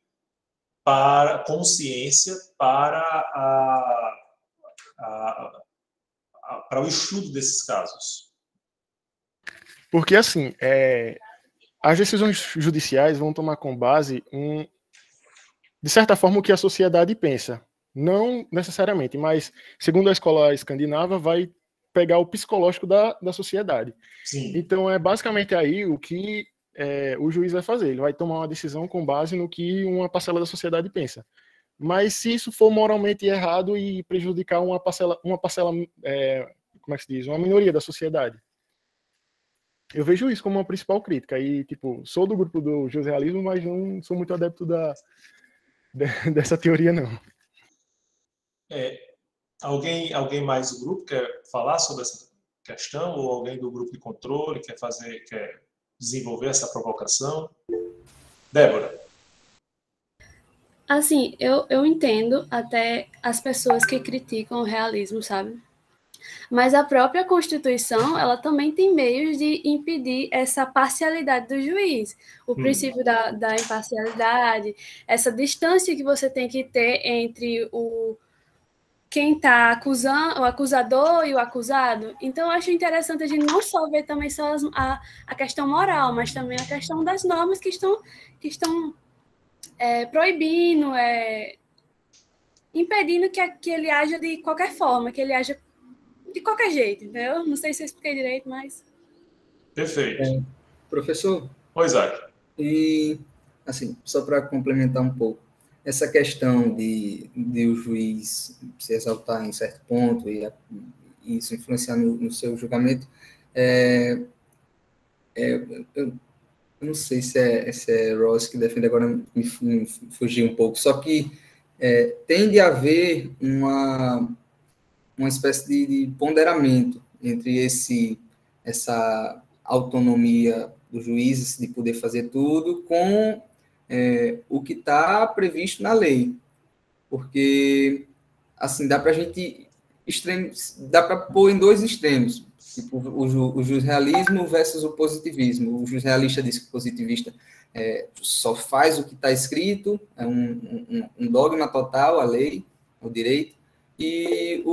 para a consciência, para o estudo desses casos? Porque, assim, as decisões judiciais vão tomar com base, de certa forma, o que a sociedade pensa. Não necessariamente, mas, segundo a escola escandinava, vai pegar o psicológico da sociedade. Sim. Então, é basicamente aí o que o juiz vai fazer. Ele vai tomar uma decisão com base no que uma parcela da sociedade pensa. Mas se isso for moralmente errado e prejudicar uma parcela, como é que se diz? Uma minoria da sociedade. Eu vejo isso como uma principal crítica. E, tipo, sou do grupo do jusrealismo, mas não sou muito adepto dessa teoria, não. Alguém mais do grupo quer falar sobre essa questão? Ou alguém do grupo de controle quer desenvolver essa provocação? Débora. Assim, eu entendo até as pessoas que criticam o realismo, sabe? Mas a própria Constituição, ela também tem meios de impedir essa parcialidade do juiz. O princípio da imparcialidade, essa distância que você tem que ter entre quem está acusando, o acusador e o acusado. Então, eu acho interessante a gente não só ver também só a questão moral, mas também a questão das normas que estão proibindo, impedindo que ele haja de qualquer forma, que ele haja de qualquer jeito, entendeu? Não sei se eu expliquei direito, mas... Perfeito. Professor? Oi, Isaac. E, assim, só para complementar um pouco, essa questão de o juiz se exaltar em certo ponto e isso influenciar no seu julgamento, eu não sei se é Ross que defende, agora me fugiu um pouco, só que tende a haver uma espécie de ponderamento entre essa autonomia dos juízes de poder fazer tudo com o que está previsto na lei. Porque, assim, dá para pôr em dois extremos, tipo, o jusrealismo versus o positivismo. O jusrealista diz que o positivista só faz o que está escrito, é um dogma total, a lei, o direito, e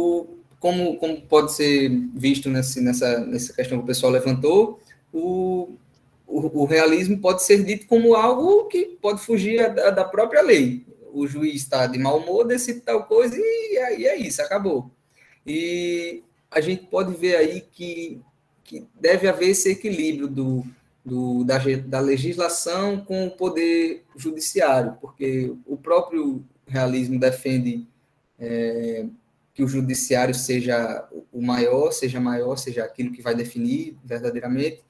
como pode ser visto nessa questão que o pessoal levantou, o realismo pode ser dito como algo que pode fugir da própria lei. O juiz está de mau humor, decide tal coisa e é isso, acabou. E a gente pode ver aí que deve haver esse equilíbrio da legislação com o poder judiciário, porque o próprio realismo defende que o judiciário seja maior, seja aquilo que vai definir verdadeiramente,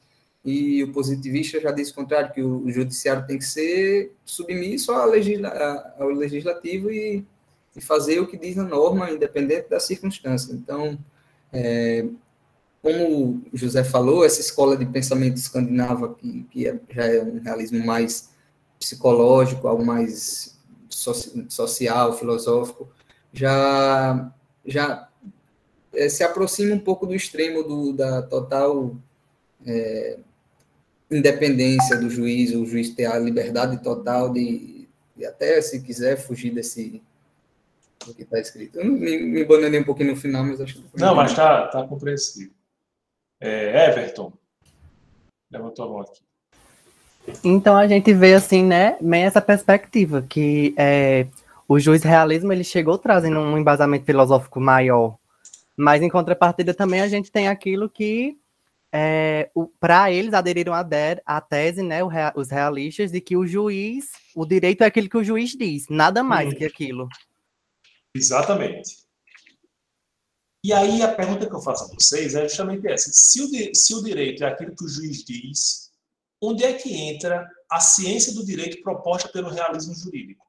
e o positivista já diz o contrário, que o judiciário tem que ser submisso ao legislativo e fazer o que diz a norma, independente da circunstância. Então, como o José falou, essa escola de pensamento escandinava, que já é um realismo mais psicológico, algo mais social, filosófico, já se aproxima um pouco do extremo da total independência do juiz, o juiz ter a liberdade total de até, se quiser, fugir do que está escrito. Eu me bananei um pouquinho no final, mas acho que... Não, mas está compreensível. Everton, levantou a mão aqui. Então a gente vê assim, né, bem essa perspectiva, que o jusrealismo ele chegou trazendo um embasamento filosófico maior, mas em contrapartida também a gente tem aquilo que para eles aderiram à tese, né, os realistas, de que o direito é aquilo que o juiz diz, nada mais que aquilo. Exatamente. E aí a pergunta que eu faço a vocês é justamente essa: se o direito é aquilo que o juiz diz, onde é que entra a ciência do direito proposta pelo realismo jurídico?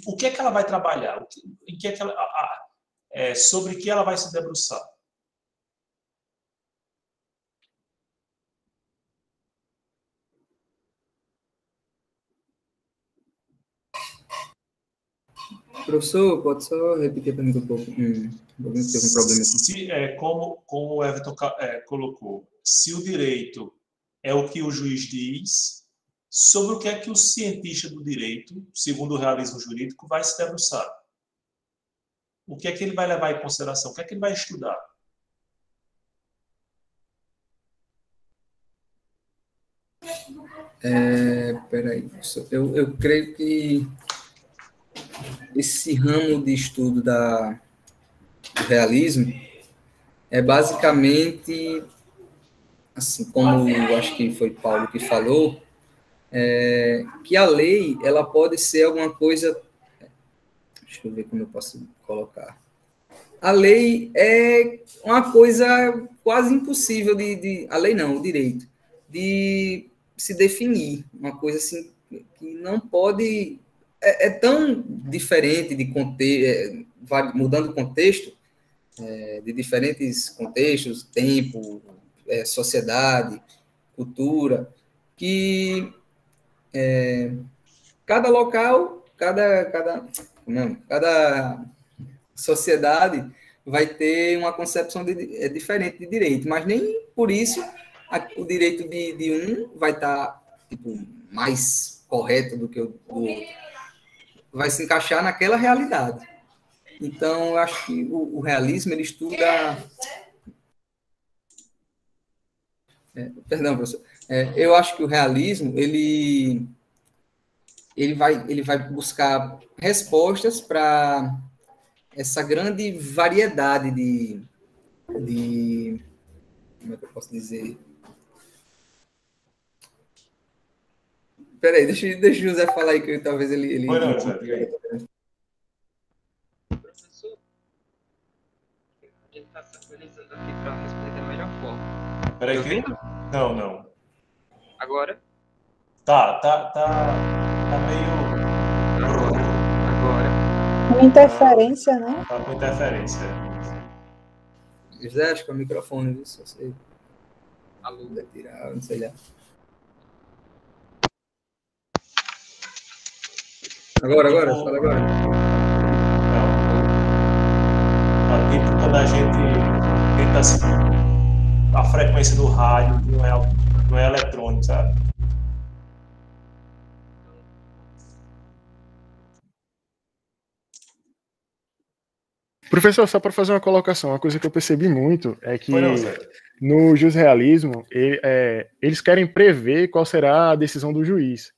O que é que ela vai trabalhar? Sobre que ela vai se debruçar? Professor, pode só repetir para mim um pouco? Teve um problema. Como o Everton colocou, se o direito é o que o juiz diz, sobre o que é que o cientista do direito, segundo o realismo jurídico, vai se debruçar? O que é que ele vai levar em consideração? O que é que ele vai estudar? Peraí, eu creio que esse ramo de estudo do realismo é basicamente, assim como eu acho que foi Paulo que falou, que a lei ela pode ser alguma coisa. Deixa eu ver como eu posso colocar. A lei é uma coisa quase impossível a lei não, o direito, de se definir, uma coisa assim que não pode. É tão diferente de contexto, mudando o contexto, de diferentes contextos, tempo, sociedade, cultura, que cada local, cada sociedade vai ter uma concepção diferente de direito, mas nem por isso o direito de um vai estar mais correto do que o do outro. Vai se encaixar naquela realidade. Então, eu acho que o realismo, ele estuda... Perdão, professor. Eu acho que o realismo, ele vai buscar respostas para essa grande variedade de... Como é que eu posso dizer? Peraí, deixa o José falar aí, que talvez ele... Foi não, José, diga aí. Professor, a gente está se organizando aqui para responder da melhor forma. Peraí, Tá ouvindo? Não. Agora? Tá meio... Agora. Com interferência, né? Tá com interferência. José, acho que é o microfone, viu? Se você... Alô? Vai tirar, não sei lá. Agora, fala agora. Tipo, quando a gente tenta a frequência do rádio não é eletrônico, sabe? Professor, só para fazer uma colocação, uma coisa que eu percebi muito é que Foi não, Zé. no jusrealismo, eles querem prever qual será a decisão do juiz.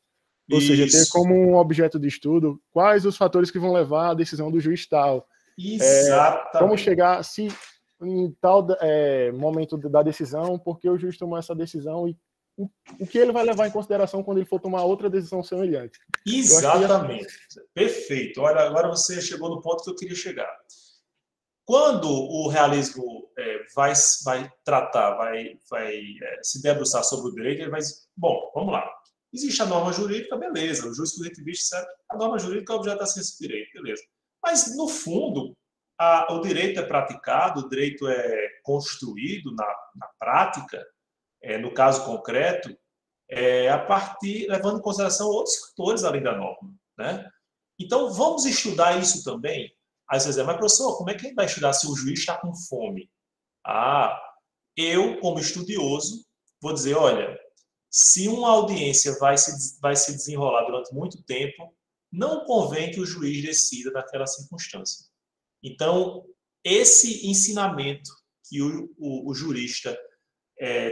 Ou seja, ter como um objeto de estudo quais os fatores que vão levar à decisão do juiz tal. Exatamente. Como chegar se em tal momento da decisão, porque o juiz tomou essa decisão e o que ele vai levar em consideração quando ele for tomar outra decisão semelhante. Exatamente. Perfeito. Olha, agora você chegou no ponto que eu queria chegar. Quando o realismo vai tratar, vai se debruçar sobre o direito, ele vai dizer, bom, vamos lá. Existe a norma jurídica, beleza. O juiz positivista sabe a norma jurídica é objeto da ciência do direito, beleza. Mas, no fundo, o direito é praticado, o direito é construído na prática, no caso concreto, levando em consideração outros fatores além da norma, né? Então, vamos estudar isso também. Aí você diz, mas professor, como é que a gente vai estudar se o juiz está com fome? Eu, como estudioso, vou dizer, olha, se uma audiência vai se desenrolar durante muito tempo, não convém que o juiz decida naquela circunstância. Então, esse ensinamento que o jurista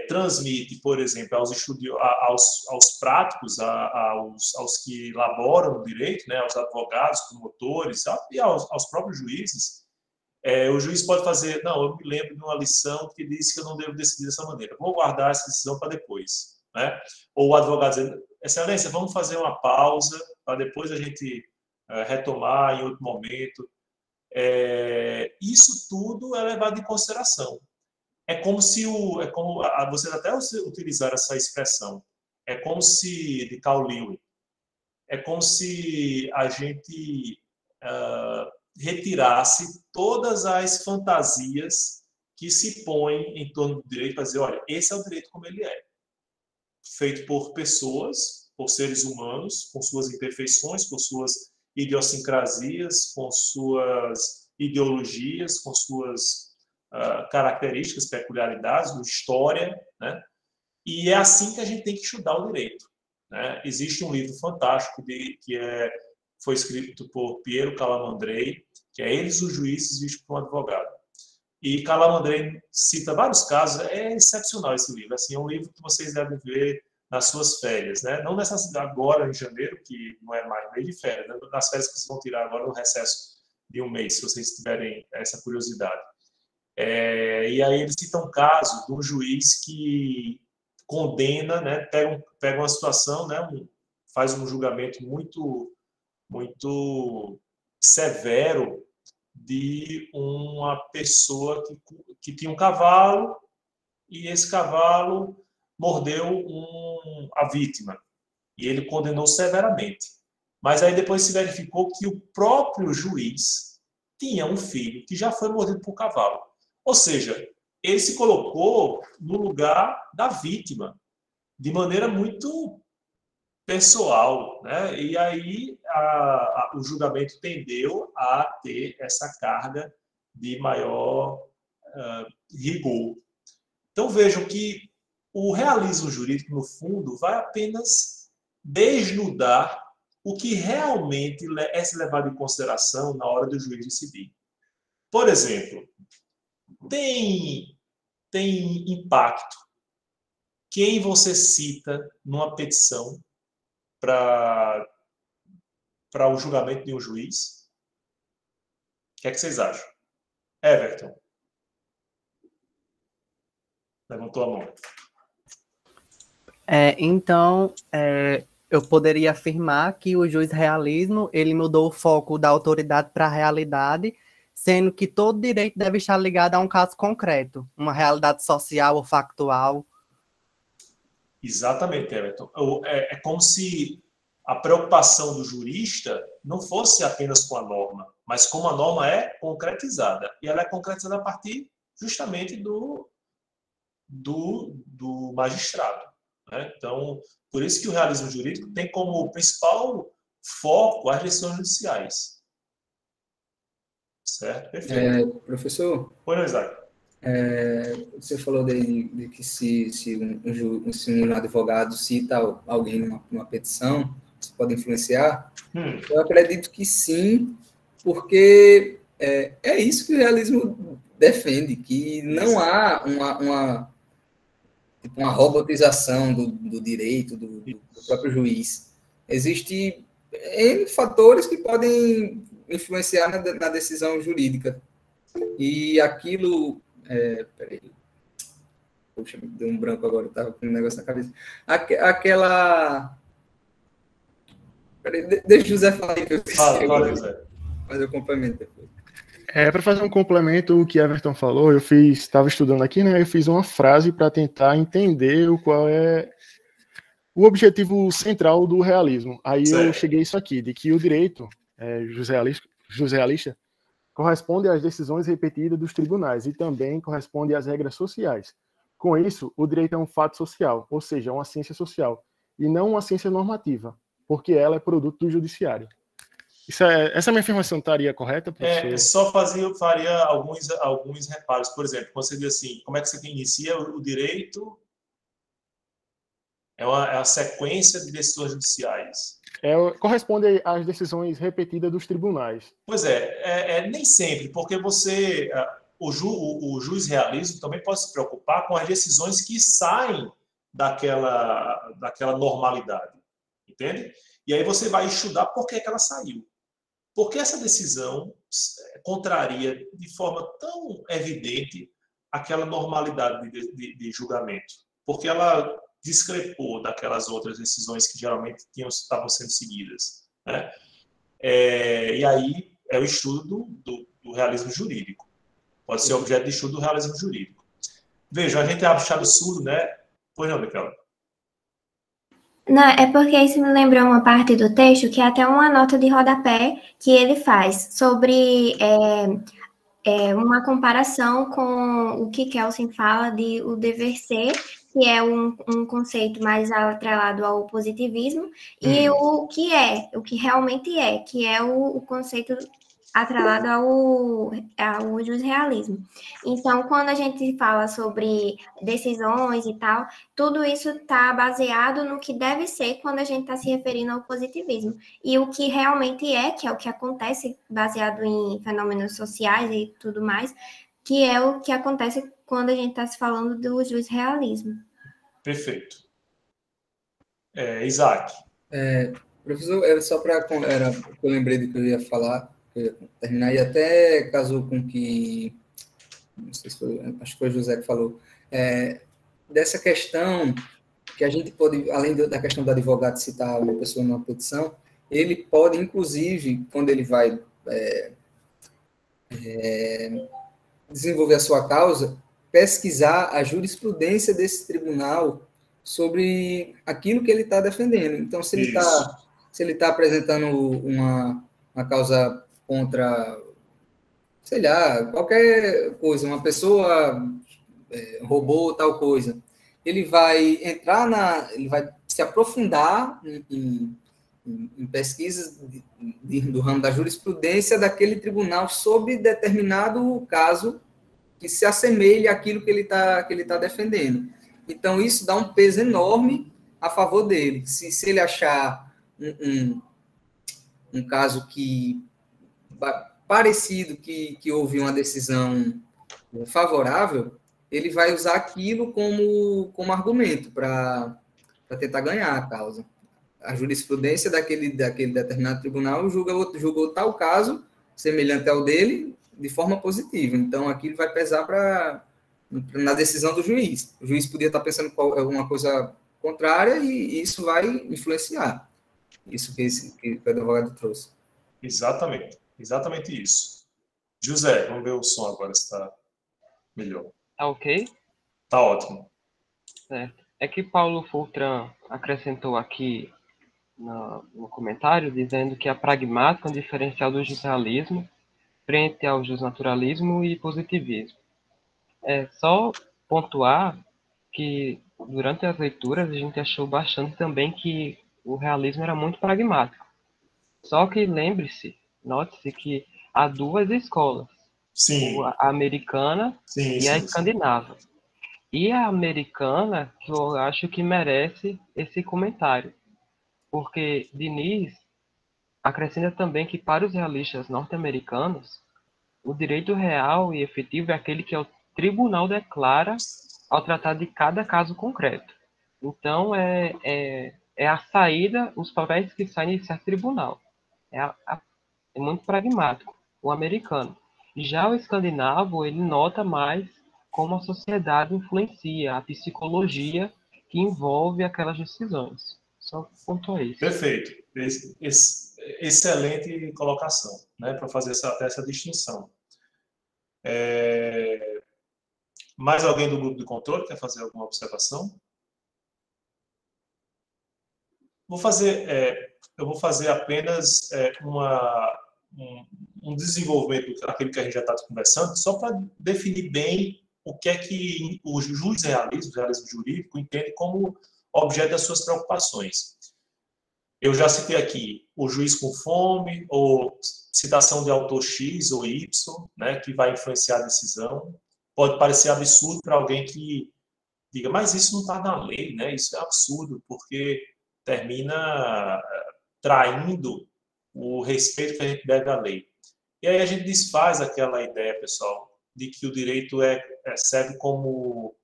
transmite, por exemplo, aos práticos, aos que elaboram o direito, né, aos advogados, promotores e aos próprios juízes, o juiz pode fazer, não, eu me lembro de uma lição que disse que eu não devo decidir dessa maneira, vou guardar essa decisão para depois. Né? Ou o advogado dizendo, excelência, vamos fazer uma pausa para depois a gente retomar em outro momento. Isso tudo é levado em consideração. É como se vocês até utilizaram essa expressão, de Carl Lewin, é como se a gente retirasse todas as fantasias que se põem em torno do direito para dizer, olha, esse é o direito como ele é. Feito por pessoas, por seres humanos, com suas imperfeições, com suas idiosincrasias, com suas ideologias, com suas características, peculiaridades, história, né? E é assim que a gente tem que estudar o direito, né? Existe um livro fantástico foi escrito por Piero Calamandrei, que é Eles os Juízes Vistos por um Advogado. E Calamandrei cita vários casos, é excepcional esse livro, assim, é um livro que vocês devem ver nas suas férias, né? Não necessariamente agora, em janeiro, que não é mais mês de férias, né? Nas férias que vocês vão tirar agora no recesso de um mês, se vocês tiverem essa curiosidade. E aí ele cita um caso de um juiz que condena, né? Pega uma situação, né? Faz um julgamento muito, muito severo de uma pessoa que tinha um cavalo e esse cavalo mordeu a vítima e ele condenou severamente. Mas aí depois se verificou que o próprio juiz tinha um filho que já foi mordido por cavalo. Ou seja, ele se colocou no lugar da vítima de maneira muito pessoal, né? E aí o julgamento tendeu a ter essa carga de maior rigor. Então vejam que o realismo jurídico, no fundo, vai apenas desnudar o que realmente é se levado em consideração na hora do juiz decidir. Por exemplo, tem impacto quem você cita numa petição para o julgamento de um juiz? O que é que vocês acham? Everton. Levantou a mão. Então, eu poderia afirmar que o juiz-realismo, ele mudou o foco da autoridade para a realidade, sendo que todo direito deve estar ligado a um caso concreto, uma realidade social ou factual. Exatamente, Everton. É como se a preocupação do jurista não fosse apenas com a norma, mas como a norma é concretizada. E ela é concretizada a partir justamente do magistrado, né? Então, por isso que o realismo jurídico tem como principal foco as decisões judiciais. Certo? Perfeito. Professor? Oi, Isaac. Você falou de que se um advogado cita alguém numa petição, isso pode influenciar. Eu acredito que sim, porque é isso que o realismo defende, que não há uma robotização do direito, do próprio juiz. Existem N fatores que podem influenciar na decisão jurídica. E aquilo... peraí. Poxa, me deu um branco agora, eu estava com um negócio na cabeça. Aquela... Peraí, deixa o José falar aí. Fala, José. Mas eu complemento depois. Para fazer um complemento o que Everton falou, estava estudando aqui, né? Eu fiz uma frase para tentar entender qual é o objetivo central do realismo. Aí eu cheguei a isso aqui, de que o direito jus-realista corresponde às decisões repetidas dos tribunais e também corresponde às regras sociais. Com isso, o direito é um fato social, ou seja, uma ciência social, e não uma ciência normativa, porque ela é produto do judiciário. Essa minha afirmação estaria correta, professor? Faria alguns reparos. Por exemplo, quando você diz assim, como é que você inicia o direito? É a sequência de decisões judiciais. Corresponde às decisões repetidas dos tribunais. Pois nem sempre, porque o juiz realismo também pode se preocupar com as decisões que saem daquela normalidade, entende? E aí você vai estudar por que ela saiu. Porque essa decisão contraria de forma tão evidente aquela normalidade de julgamento. Porque ela discrepou daquelas outras decisões que geralmente estavam sendo seguidas, né? E aí é o estudo do realismo jurídico. Pode ser objeto de estudo do realismo jurídico. Veja, a gente abre chave surdo, né? Pois não, Micaela? Não, é porque isso me lembrou uma parte do texto que é até uma nota de rodapé que ele faz sobre uma comparação com o que Kelsen fala de o dever ser, que é um conceito mais atrelado ao positivismo, e o que realmente que é o conceito atrelado ao jusrealismo. Então, quando a gente fala sobre decisões e tal, tudo isso está baseado no que deve ser quando a gente está se referindo ao positivismo. E o que realmente que é o que acontece baseado em fenômenos sociais e tudo mais, que é o que acontece quando a gente está se falando do jusrealismo. Perfeito. Isaac. Professor, era só para... Eu lembrei do que eu ia falar, terminar, e até casou com que, não sei se foi, acho que foi o José que falou, dessa questão que a gente pode, além da questão do advogado citar uma pessoa numa petição, ele pode, inclusive, quando ele vai desenvolver a sua causa, pesquisar a jurisprudência desse tribunal sobre aquilo que ele está defendendo. Então, se ele está apresentando uma causa contra, sei lá, qualquer coisa, uma pessoa roubou tal coisa, ele vai ele vai se aprofundar em pesquisas do ramo da jurisprudência daquele tribunal sobre determinado caso que se assemelhe àquilo que ele tá defendendo. Então, isso dá um peso enorme a favor dele. Se ele achar um caso parecido, que houve uma decisão favorável, ele vai usar aquilo como argumento para tentar ganhar a causa. A jurisprudência daquele determinado tribunal julgou tal caso, semelhante ao dele, de forma positiva. Então, aquilo vai pesar na decisão do juiz. O juiz podia estar pensando alguma coisa contrária e isso vai influenciar. Isso que o advogado trouxe. Exatamente isso. José, vamos ver o som agora se está melhor. Tá ok? Tá ótimo. Certo. É que Paulo Fultran acrescentou aqui no comentário, dizendo que a pragmática é um diferencial do justnaturalismo frente ao justnaturalismo e positivismo. É só pontuar que durante as leituras a gente achou bastante também que o realismo era muito pragmático. Só que lembre-se, note-se que há duas escolas, sim. A americana e a escandinava. E a americana, que eu acho que merece esse comentário, porque Diniz acrescenta também que para os realistas norte-americanos, o direito real e efetivo é aquele que o tribunal declara ao tratar de cada caso concreto. Então, é a saída, os papéis que saem de certo tribunal. É muito pragmático, o americano. Já o escandinavo, ele nota mais como a sociedade influencia, a psicologia que envolve aquelas decisões. Só ponto a isso. Perfeito. Excelente colocação, né, para fazer essa distinção. Mais alguém do grupo de controle quer fazer alguma observação? Eu vou fazer apenas um desenvolvimento daquilo que a gente já está conversando, só para definir bem o que é que o realismo jurídico, entende como objeto das suas preocupações. Eu já citei aqui o juiz com fome, ou citação de autor X ou Y, né, que vai influenciar a decisão. Pode parecer absurdo para alguém que diga, mas isso não está na lei, né? Isso é absurdo, porque termina traindo o respeito que a gente deve à lei. E aí a gente desfaz aquela ideia, pessoal, de que o direito serve como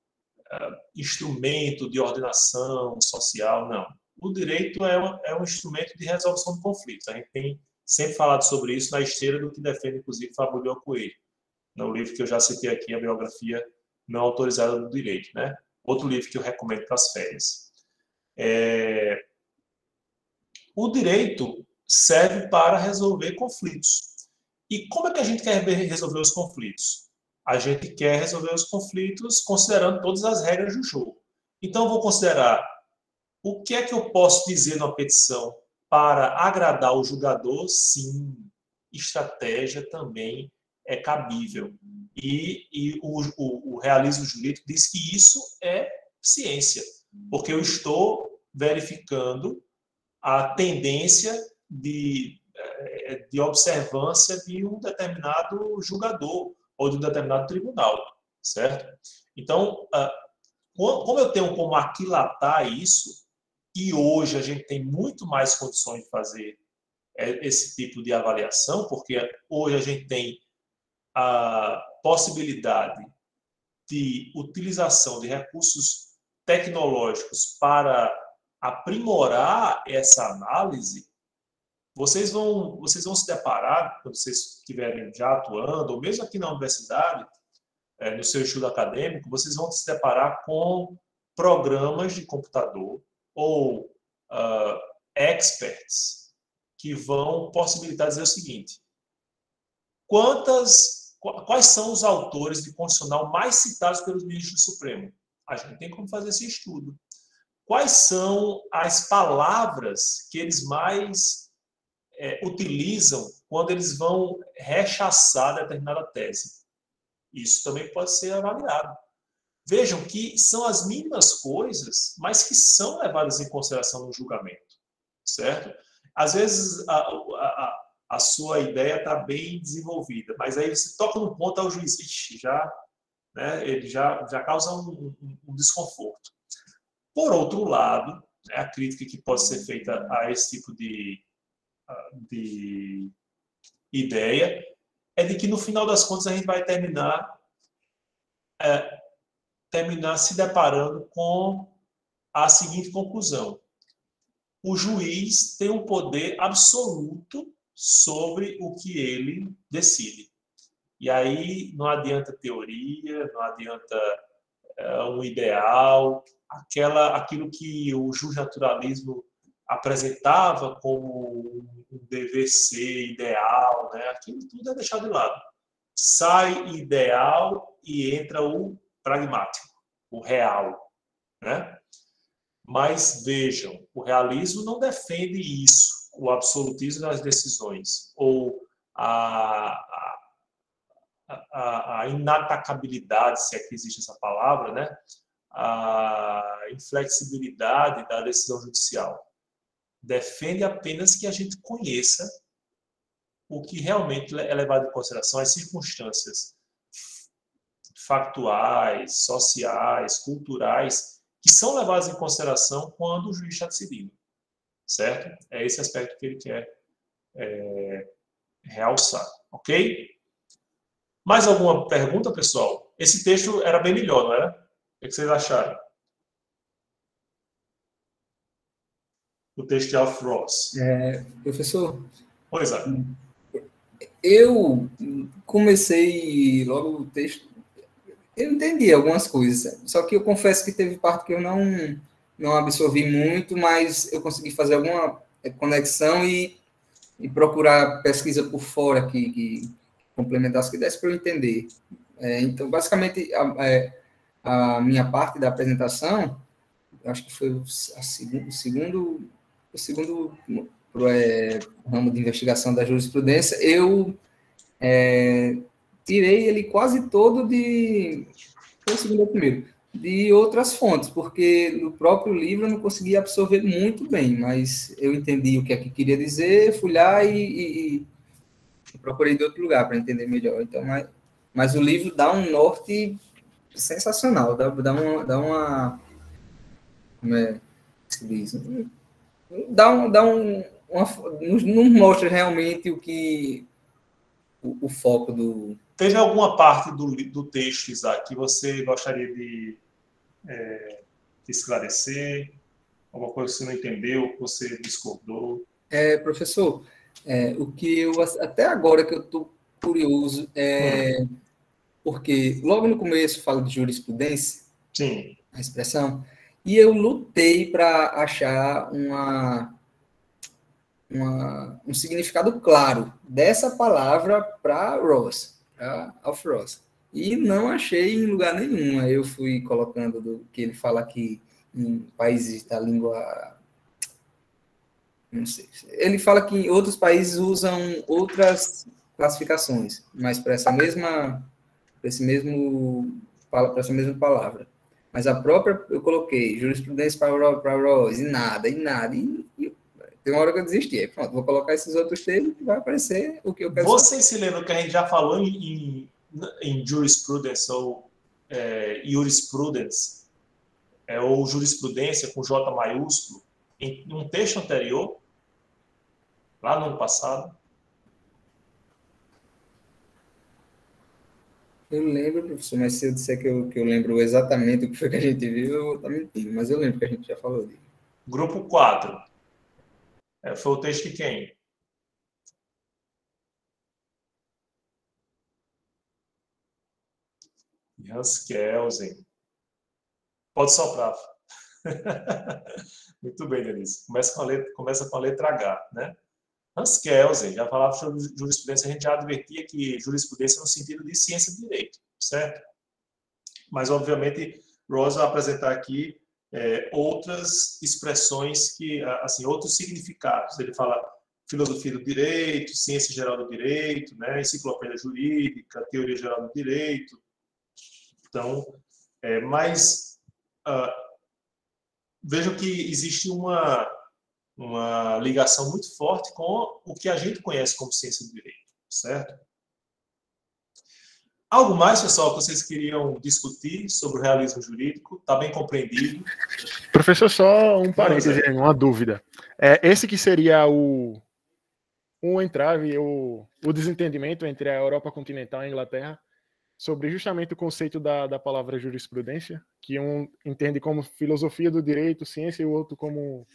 instrumento de ordenação social. Não. O direito é um instrumento de resolução de conflitos. A gente tem sempre falado sobre isso na esteira do que defende, inclusive, Fabrício Coelho, no livro que eu já citei aqui, a biografia não autorizada do direito, né? Outro livro que eu recomendo para as férias. O direito serve para resolver conflitos. E como é que a gente quer resolver os conflitos? A gente quer resolver os conflitos considerando todas as regras do jogo. Então, eu vou considerar o que é que eu posso dizer numa petição para agradar o julgador. Sim, estratégia também é cabível. E o realismo jurídico diz que isso é ciência, porque eu estou verificando a tendência de observância de um determinado julgador ou de um determinado tribunal, certo? Então, como eu tenho como aquilatar isso, e hoje a gente tem muito mais condições de fazer esse tipo de avaliação, porque hoje a gente tem a possibilidade de utilização de recursos tecnológicos para aprimorar essa análise. Vocês vão se deparar, quando vocês estiverem já atuando, ou mesmo aqui na universidade, no seu estudo acadêmico, vocês vão se deparar com programas de computador ou experts que vão possibilitar dizer o seguinte: quais são os autores de constitucional mais citados pelos ministros do Supremo? A gente tem como fazer esse estudo. Quais são as palavras que eles mais utilizam quando eles vão rechaçar determinada tese? Isso também pode ser avaliado. Vejam que são as mínimas coisas, mas que são levadas em consideração no julgamento, certo? Às vezes a sua ideia está bem desenvolvida, mas aí você toca no ponto ao juiz, ele já causa um desconforto. Por outro lado, a crítica que pode ser feita a esse tipo de ideia é de que, no final das contas, a gente vai terminar se deparando com a seguinte conclusão: o juiz tem um poder absoluto sobre o que ele decide. E aí não adianta teoria, não adianta um ideal, aquilo que o justnaturalismo apresentava como um dever ser ideal, né? Aquilo tudo é deixado de lado. Sai ideal e entra o pragmático, o real, né? Mas vejam, o realismo não defende isso, o absolutismo das decisões, ou a inatacabilidade, se é que existe essa palavra, né? A inflexibilidade da decisão judicial. Defende apenas que a gente conheça o que realmente é levado em consideração, as circunstâncias factuais, sociais, culturais, que são levadas em consideração quando o juiz está decidindo, certo? É esse aspecto que ele quer realçar, ok? Mais alguma pergunta, pessoal? Esse texto era bem melhor, não era? O que vocês acharam? O texto de Alf Ross. Professor? Pois é. Eu comecei logo o texto, eu entendi algumas coisas, só que eu confesso que teve parte que eu não absorvi muito, mas eu consegui fazer alguma conexão e procurar pesquisa por fora que complementasse, que desse para eu entender. Então, basicamente, a minha parte da apresentação, acho que foi o segundo ramo de investigação da jurisprudência, eu tirei ele quase todo de outras fontes, porque no próprio livro eu não consegui absorver muito bem, mas eu entendi o que é que queria dizer, fui lá e procurei de outro lugar para entender melhor. Então, mas o livro dá um norte sensacional, dá uma como é que se diz? Não mostra realmente o foco do... Teve alguma parte do texto, Isaac, que você gostaria de esclarecer? Alguma coisa que você não entendeu, que você discordou? Professor, o que eu, até agora que eu estou curioso, porque logo no começo fala de jurisprudência, sim, a expressão, e eu lutei para achar um significado claro dessa palavra para Ross, para Alf Ross. E não achei em lugar nenhum. Aí eu fui colocando do que ele fala aqui em países da língua... Não sei. Ele fala que em outros países usam outras classificações, mas para essa mesma palavra. Mas a própria, eu coloquei jurisprudência para Ross, e nada. E tem uma hora que eu desisti. Aí, pronto, vou colocar esses outros termos e vai aparecer o que eu quero saber. Vocês se lembram que a gente já falou em jurisprudence ou jurisprudence, ou jurisprudência com J maiúsculo, em um texto anterior, lá no ano passado? Eu lembro, professor, mas se eu disser que eu lembro exatamente o que foi que a gente viu, eu vou estar mentindo, mas eu lembro que a gente já falou dele. Grupo 4. Foi o texto de quem? Hans Kelsen. Pode soprar. Muito bem, Denise. Começa com a letra H, né? Hans Kelsen já falava sobre jurisprudência, a gente já advertia que jurisprudência no sentido de ciência de direito, certo? Mas, obviamente, Ross vai apresentar aqui outras expressões, outros significados. Ele fala filosofia do direito, ciência geral do direito, né? Enciclopédia jurídica, teoria geral do direito. Então, vejam que existe uma ligação muito forte com o que a gente conhece como ciência do direito, certo? Algo mais, pessoal, que vocês queriam discutir sobre o realismo jurídico? Está bem compreendido? Professor, só um parêntese, uma dúvida. Esse que seria um entrave, o desentendimento entre a Europa continental e a Inglaterra sobre justamente o conceito da palavra jurisprudência, que um entende como filosofia do direito, ciência, e o outro como...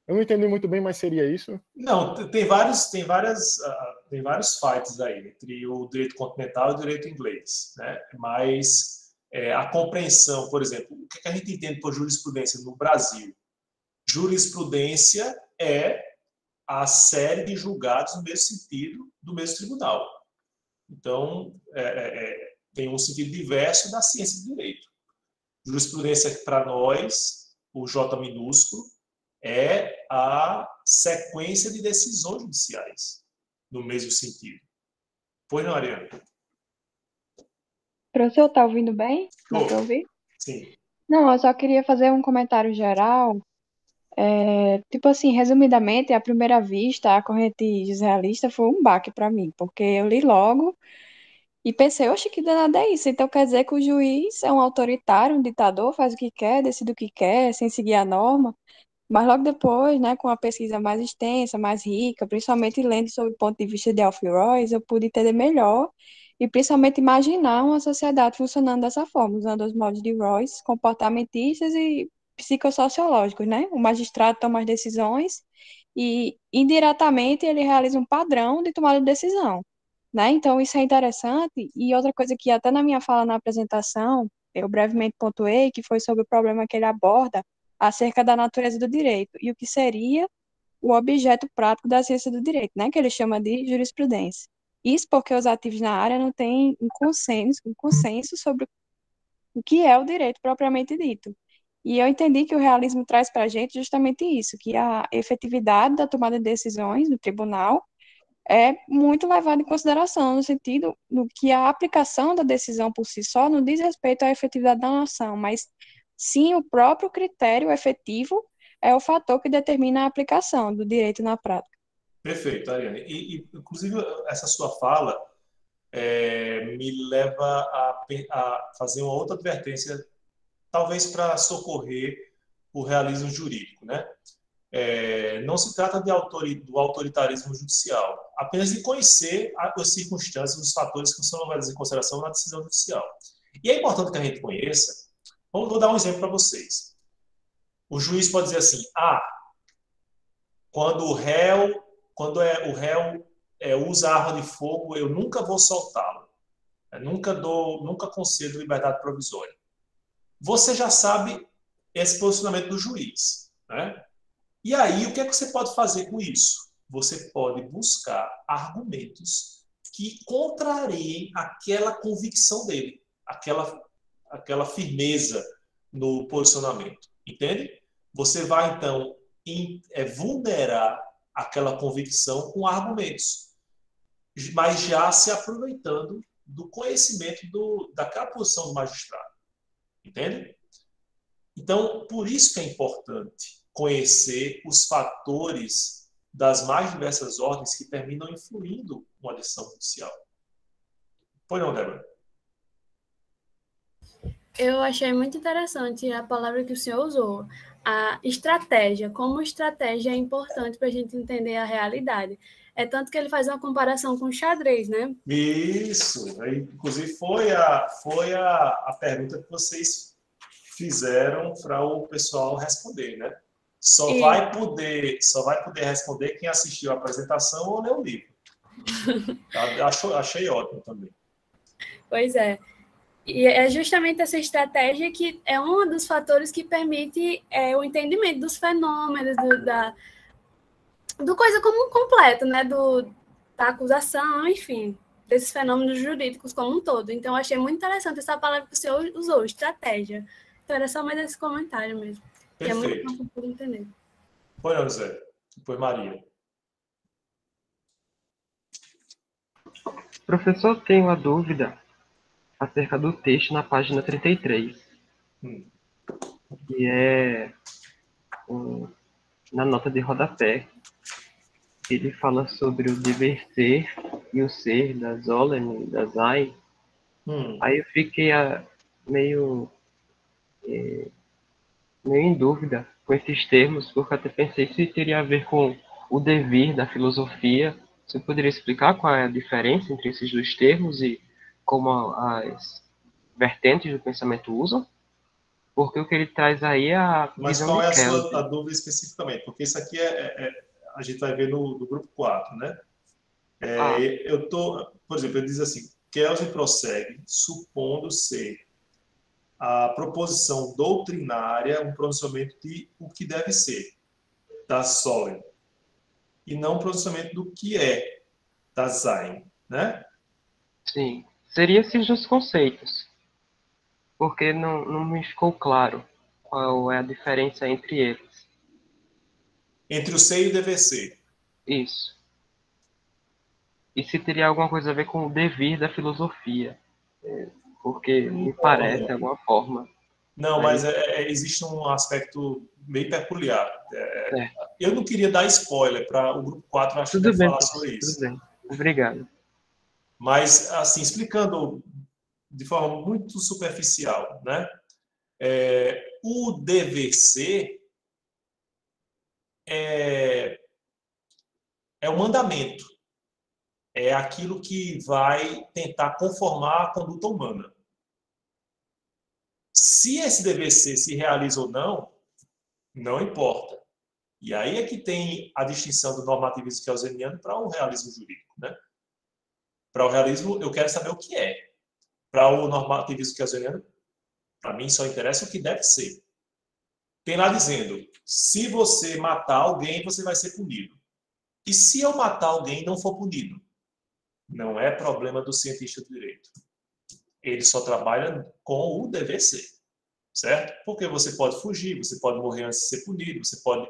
Eu não entendi muito bem, mas seria isso? Não, tem vários fights aí entre o direito continental e o direito inglês, né? Mas a compreensão, por exemplo, o que a gente entende por jurisprudência no Brasil? Jurisprudência é a série de julgados no mesmo sentido do mesmo tribunal. Então, tem um sentido diverso da ciência do direito. Jurisprudência, para nós, o J minúsculo, é a sequência de decisões judiciais, no mesmo sentido. Pois não, Ariane? Professor, tá ouvindo bem? Dá para ouvir? Sim. Não, eu só queria fazer um comentário geral. Tipo assim, resumidamente, à primeira vista, a corrente israelita foi um baque para mim, porque eu li logo e pensei, oxe, que danada é isso? Então quer dizer que o juiz é um autoritário, um ditador, faz o que quer, decide o que quer, sem seguir a norma. Mas logo depois, né, com a pesquisa mais extensa, mais rica, principalmente lendo sobre o ponto de vista de Alfie Royce, eu pude entender melhor e principalmente imaginar uma sociedade funcionando dessa forma, usando os moldes de Royce, comportamentistas e psicossociológicos, né? O magistrado toma as decisões e indiretamente ele realiza um padrão de tomada de decisão, né? Então isso é interessante. E outra coisa que até na minha fala na apresentação, eu brevemente pontuei, que foi sobre o problema que ele aborda acerca da natureza do direito e o que seria o objeto prático da ciência do direito, né, que ele chama de jurisprudência. Isso porque os ativos na área não têm um consenso sobre o que é o direito propriamente dito. E eu entendi que o realismo traz para a gente justamente isso, que a efetividade da tomada de decisões no tribunal é muito levada em consideração, no sentido do que a aplicação da decisão por si só não diz respeito à efetividade da ação, mas sim o próprio critério efetivo é o fator que determina a aplicação do direito na prática. Perfeito, Ariane. Inclusive, essa sua fala me leva a fazer uma outra advertência, talvez para socorrer o realismo jurídico, né? Não se trata do autoritarismo judicial, apenas de conhecer as circunstâncias, os fatores que são levados em consideração na decisão judicial. E é importante que a gente conheça. Vou dar um exemplo para vocês. O juiz pode dizer assim: quando o réu usa arma de fogo, eu nunca vou soltá-lo. Nunca concedo liberdade provisória. Você já sabe esse posicionamento do juiz, né? E aí, o que é que você pode fazer com isso? Você pode buscar argumentos que contrariem aquela convicção dele, aquela firmeza no posicionamento, entende? Você vai, então, vulnerar aquela convicção com argumentos, mas já se aproveitando do conhecimento daquela posição do magistrado, entende? Então, por isso que é importante conhecer os fatores das mais diversas ordens que terminam influindo uma decisão judicial. Pois não, Débora? Eu achei muito interessante a palavra que o senhor usou, a estratégia, como estratégia é importante para a gente entender a realidade. É tanto que ele faz uma comparação com o xadrez, né? Isso. Inclusive, foi a pergunta que vocês fizeram para o pessoal responder, né? Só vai poder responder quem assistiu a apresentação ou leu o livro. Achei ótimo também. Pois é. E é justamente essa estratégia que é um dos fatores que permite o entendimento dos fenômenos, do coisa como um completo, né? Da acusação, enfim, desses fenômenos jurídicos como um todo. Então, eu achei muito interessante essa palavra que o senhor usou, estratégia. Então, era só mais esse comentário mesmo. Que é muito fácil de entender. Foi, José. Depois, Maria. Professor, tenho uma dúvida acerca do texto na página 33. Que é na nota de rodapé. Ele fala sobre o dever ser e o ser da Zollern e da Zayn. Aí eu fiquei meio em dúvida com esses termos, porque até pensei se teria a ver com o devir da filosofia. Você poderia explicar qual é a diferença entre esses dois termos e como as vertentes do pensamento usam? Porque o que ele traz aí é a Mas visão qual é de a dúvida especificamente? Porque isso aqui a gente vai ver no grupo 4, né? Por exemplo, ele diz assim: Kelsen prossegue, supondo ser a proposição doutrinária, um pronunciamento de o que deve ser, das Sollen, e não um pronunciamento do que é, das Sein, né? Sim. Seria esses os conceitos, porque não me ficou claro qual é a diferença entre eles. Entre o ser e o dever ser. Isso. E se teria alguma coisa a ver com o devir da filosofia, porque me parece, de alguma forma. Não, mas existe um aspecto meio peculiar. Eu não queria dar spoiler para o grupo 4, acho que deve falar sobre isso. Tudo bem. Obrigado. Mas, assim, explicando de forma muito superficial, né? O dever ser é um mandamento. É aquilo que vai tentar conformar a conduta humana. Se esse dever ser se realiza ou não, não importa. E aí é que tem a distinção do normativismo kelseniano para o realismo jurídico, né? Para o realismo, eu quero saber o que é. Para o normativismo kelseniano, para mim só interessa o que deve ser. Tem lá dizendo, se você matar alguém, você vai ser punido. E se eu matar alguém e não for punido? Não é problema do cientista do direito. Ele só trabalha com o dever ser, certo? Porque você pode fugir, você pode morrer antes de ser punido, você pode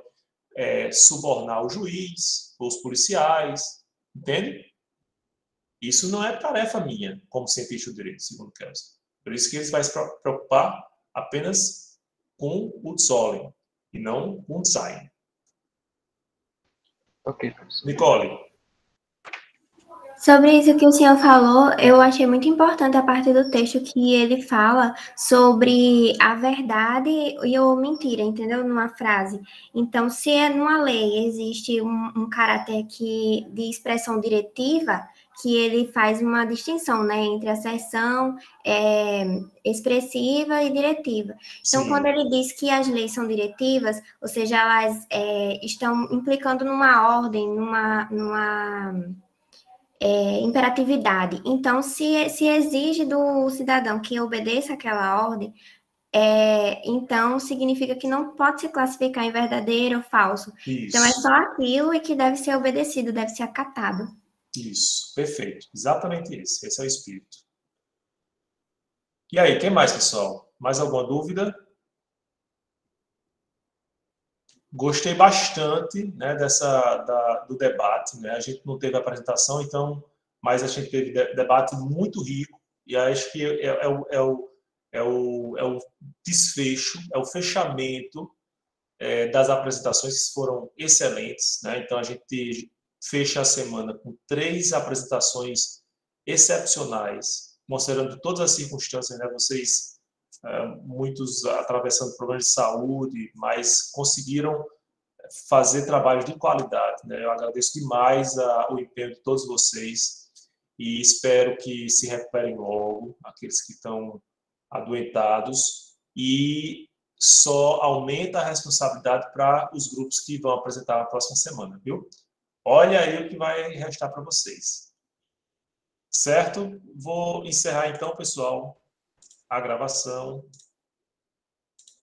subornar o juiz, os policiais, entende? Isso não é tarefa minha, como cientista do direito, segundo Kelsen. Por isso que ele vai se preocupar apenas com o Sollen, e não com o Sein. Ok, professor. Nicole. Sobre isso que o senhor falou, eu achei muito importante a parte do texto que ele fala sobre a verdade e a mentira, entendeu? Numa frase. Então, se numa lei existe um caráter de expressão diretiva, que ele faz uma distinção, né, entre asserção expressiva e diretiva. Então, quando ele diz que as leis são diretivas, ou seja, elas estão implicando numa ordem, numa imperatividade. Então, se exige do cidadão que obedeça aquela ordem, então significa que não pode se classificar em verdadeiro ou falso. Isso. Então, é só aquilo e que deve ser obedecido, deve ser acatado. Isso, perfeito. Exatamente esse. Esse é o espírito. E aí, quem mais, pessoal? Mais alguma dúvida? Gostei bastante, né, do debate, né? A gente não teve apresentação, então, mas a gente teve debate muito rico, e acho que é o desfecho, é o fechamento das apresentações que foram excelentes, né? Então, a gente fecha a semana com 3 apresentações excepcionais, mostrando todas as circunstâncias, né? Vocês, muitos atravessando problemas de saúde, mas conseguiram fazer trabalhos de qualidade, né? Eu agradeço demais o empenho de todos vocês e espero que se recuperem logo, aqueles que estão adoentados, e só aumenta a responsabilidade para os grupos que vão apresentar na próxima semana, viu? Olha aí o que vai restar para vocês. Certo? Vou encerrar então, pessoal, a gravação.